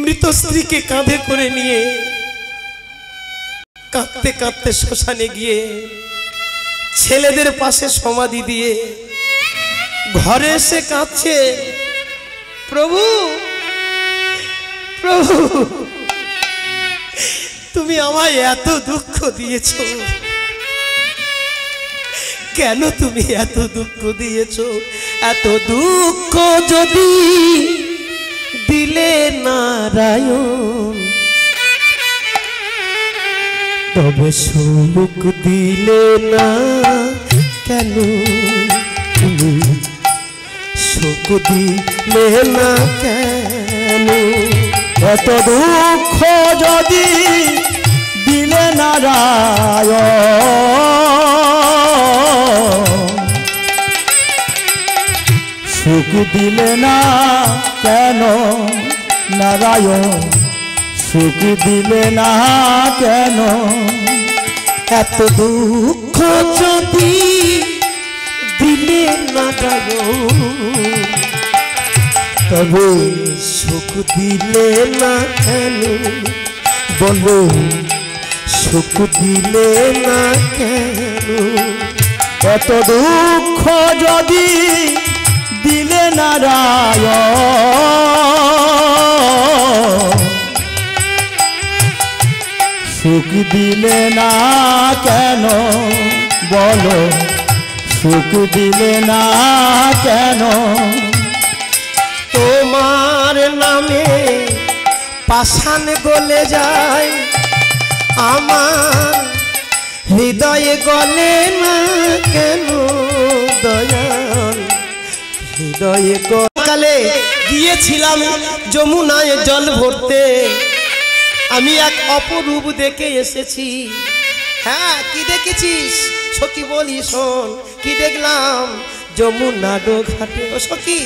মৃত স্ত্রীকে কাঁধে করে নিয়ে কাঁদতে কাঁদতে শ্মশানে গিয়ে ছেলেদের পাশে সমাধি দিয়ে ঘরে এসে কাঁদছে। প্রভু প্রভু তুমি আমায় এত দুঃখ দিয়েছো, কেন তুমি এত দুঃখ দিয়েছো? এত দুঃখ যদি দিলে নারায়ণ, তবে সুখ দিলে না কেন? তুমি সুখ দিলে না কেন? এত দুঃখ যদি দিলে নারায়ণ, সুখ দিলে না কেন? নারায়ণ সুখ দিলে না কেন? এত দুঃখ যদি দিলে নারায়ণ, তবে সুখ দিলে না কেন? বলো সুখ দিলে না কেন? এত দুঃখ যদি দিলে নারায়ণ, সুখ দিলে না কেন? বলো সুখ দিলে না কেন? তোমার নামে পাষাণ গলে যায়, আমার হৃদয়ে গলে না কেন? দয়াল হৃদয়ে কালে গিয়েছিলাম যমুনায় জল ভরতে, আমি এক অপরূপ দেখে এসেছি। হ্যাঁ কি দেখেছিস সখী বলি শোন, কি দেখলাম যমুনা ঘাটে? ও সখী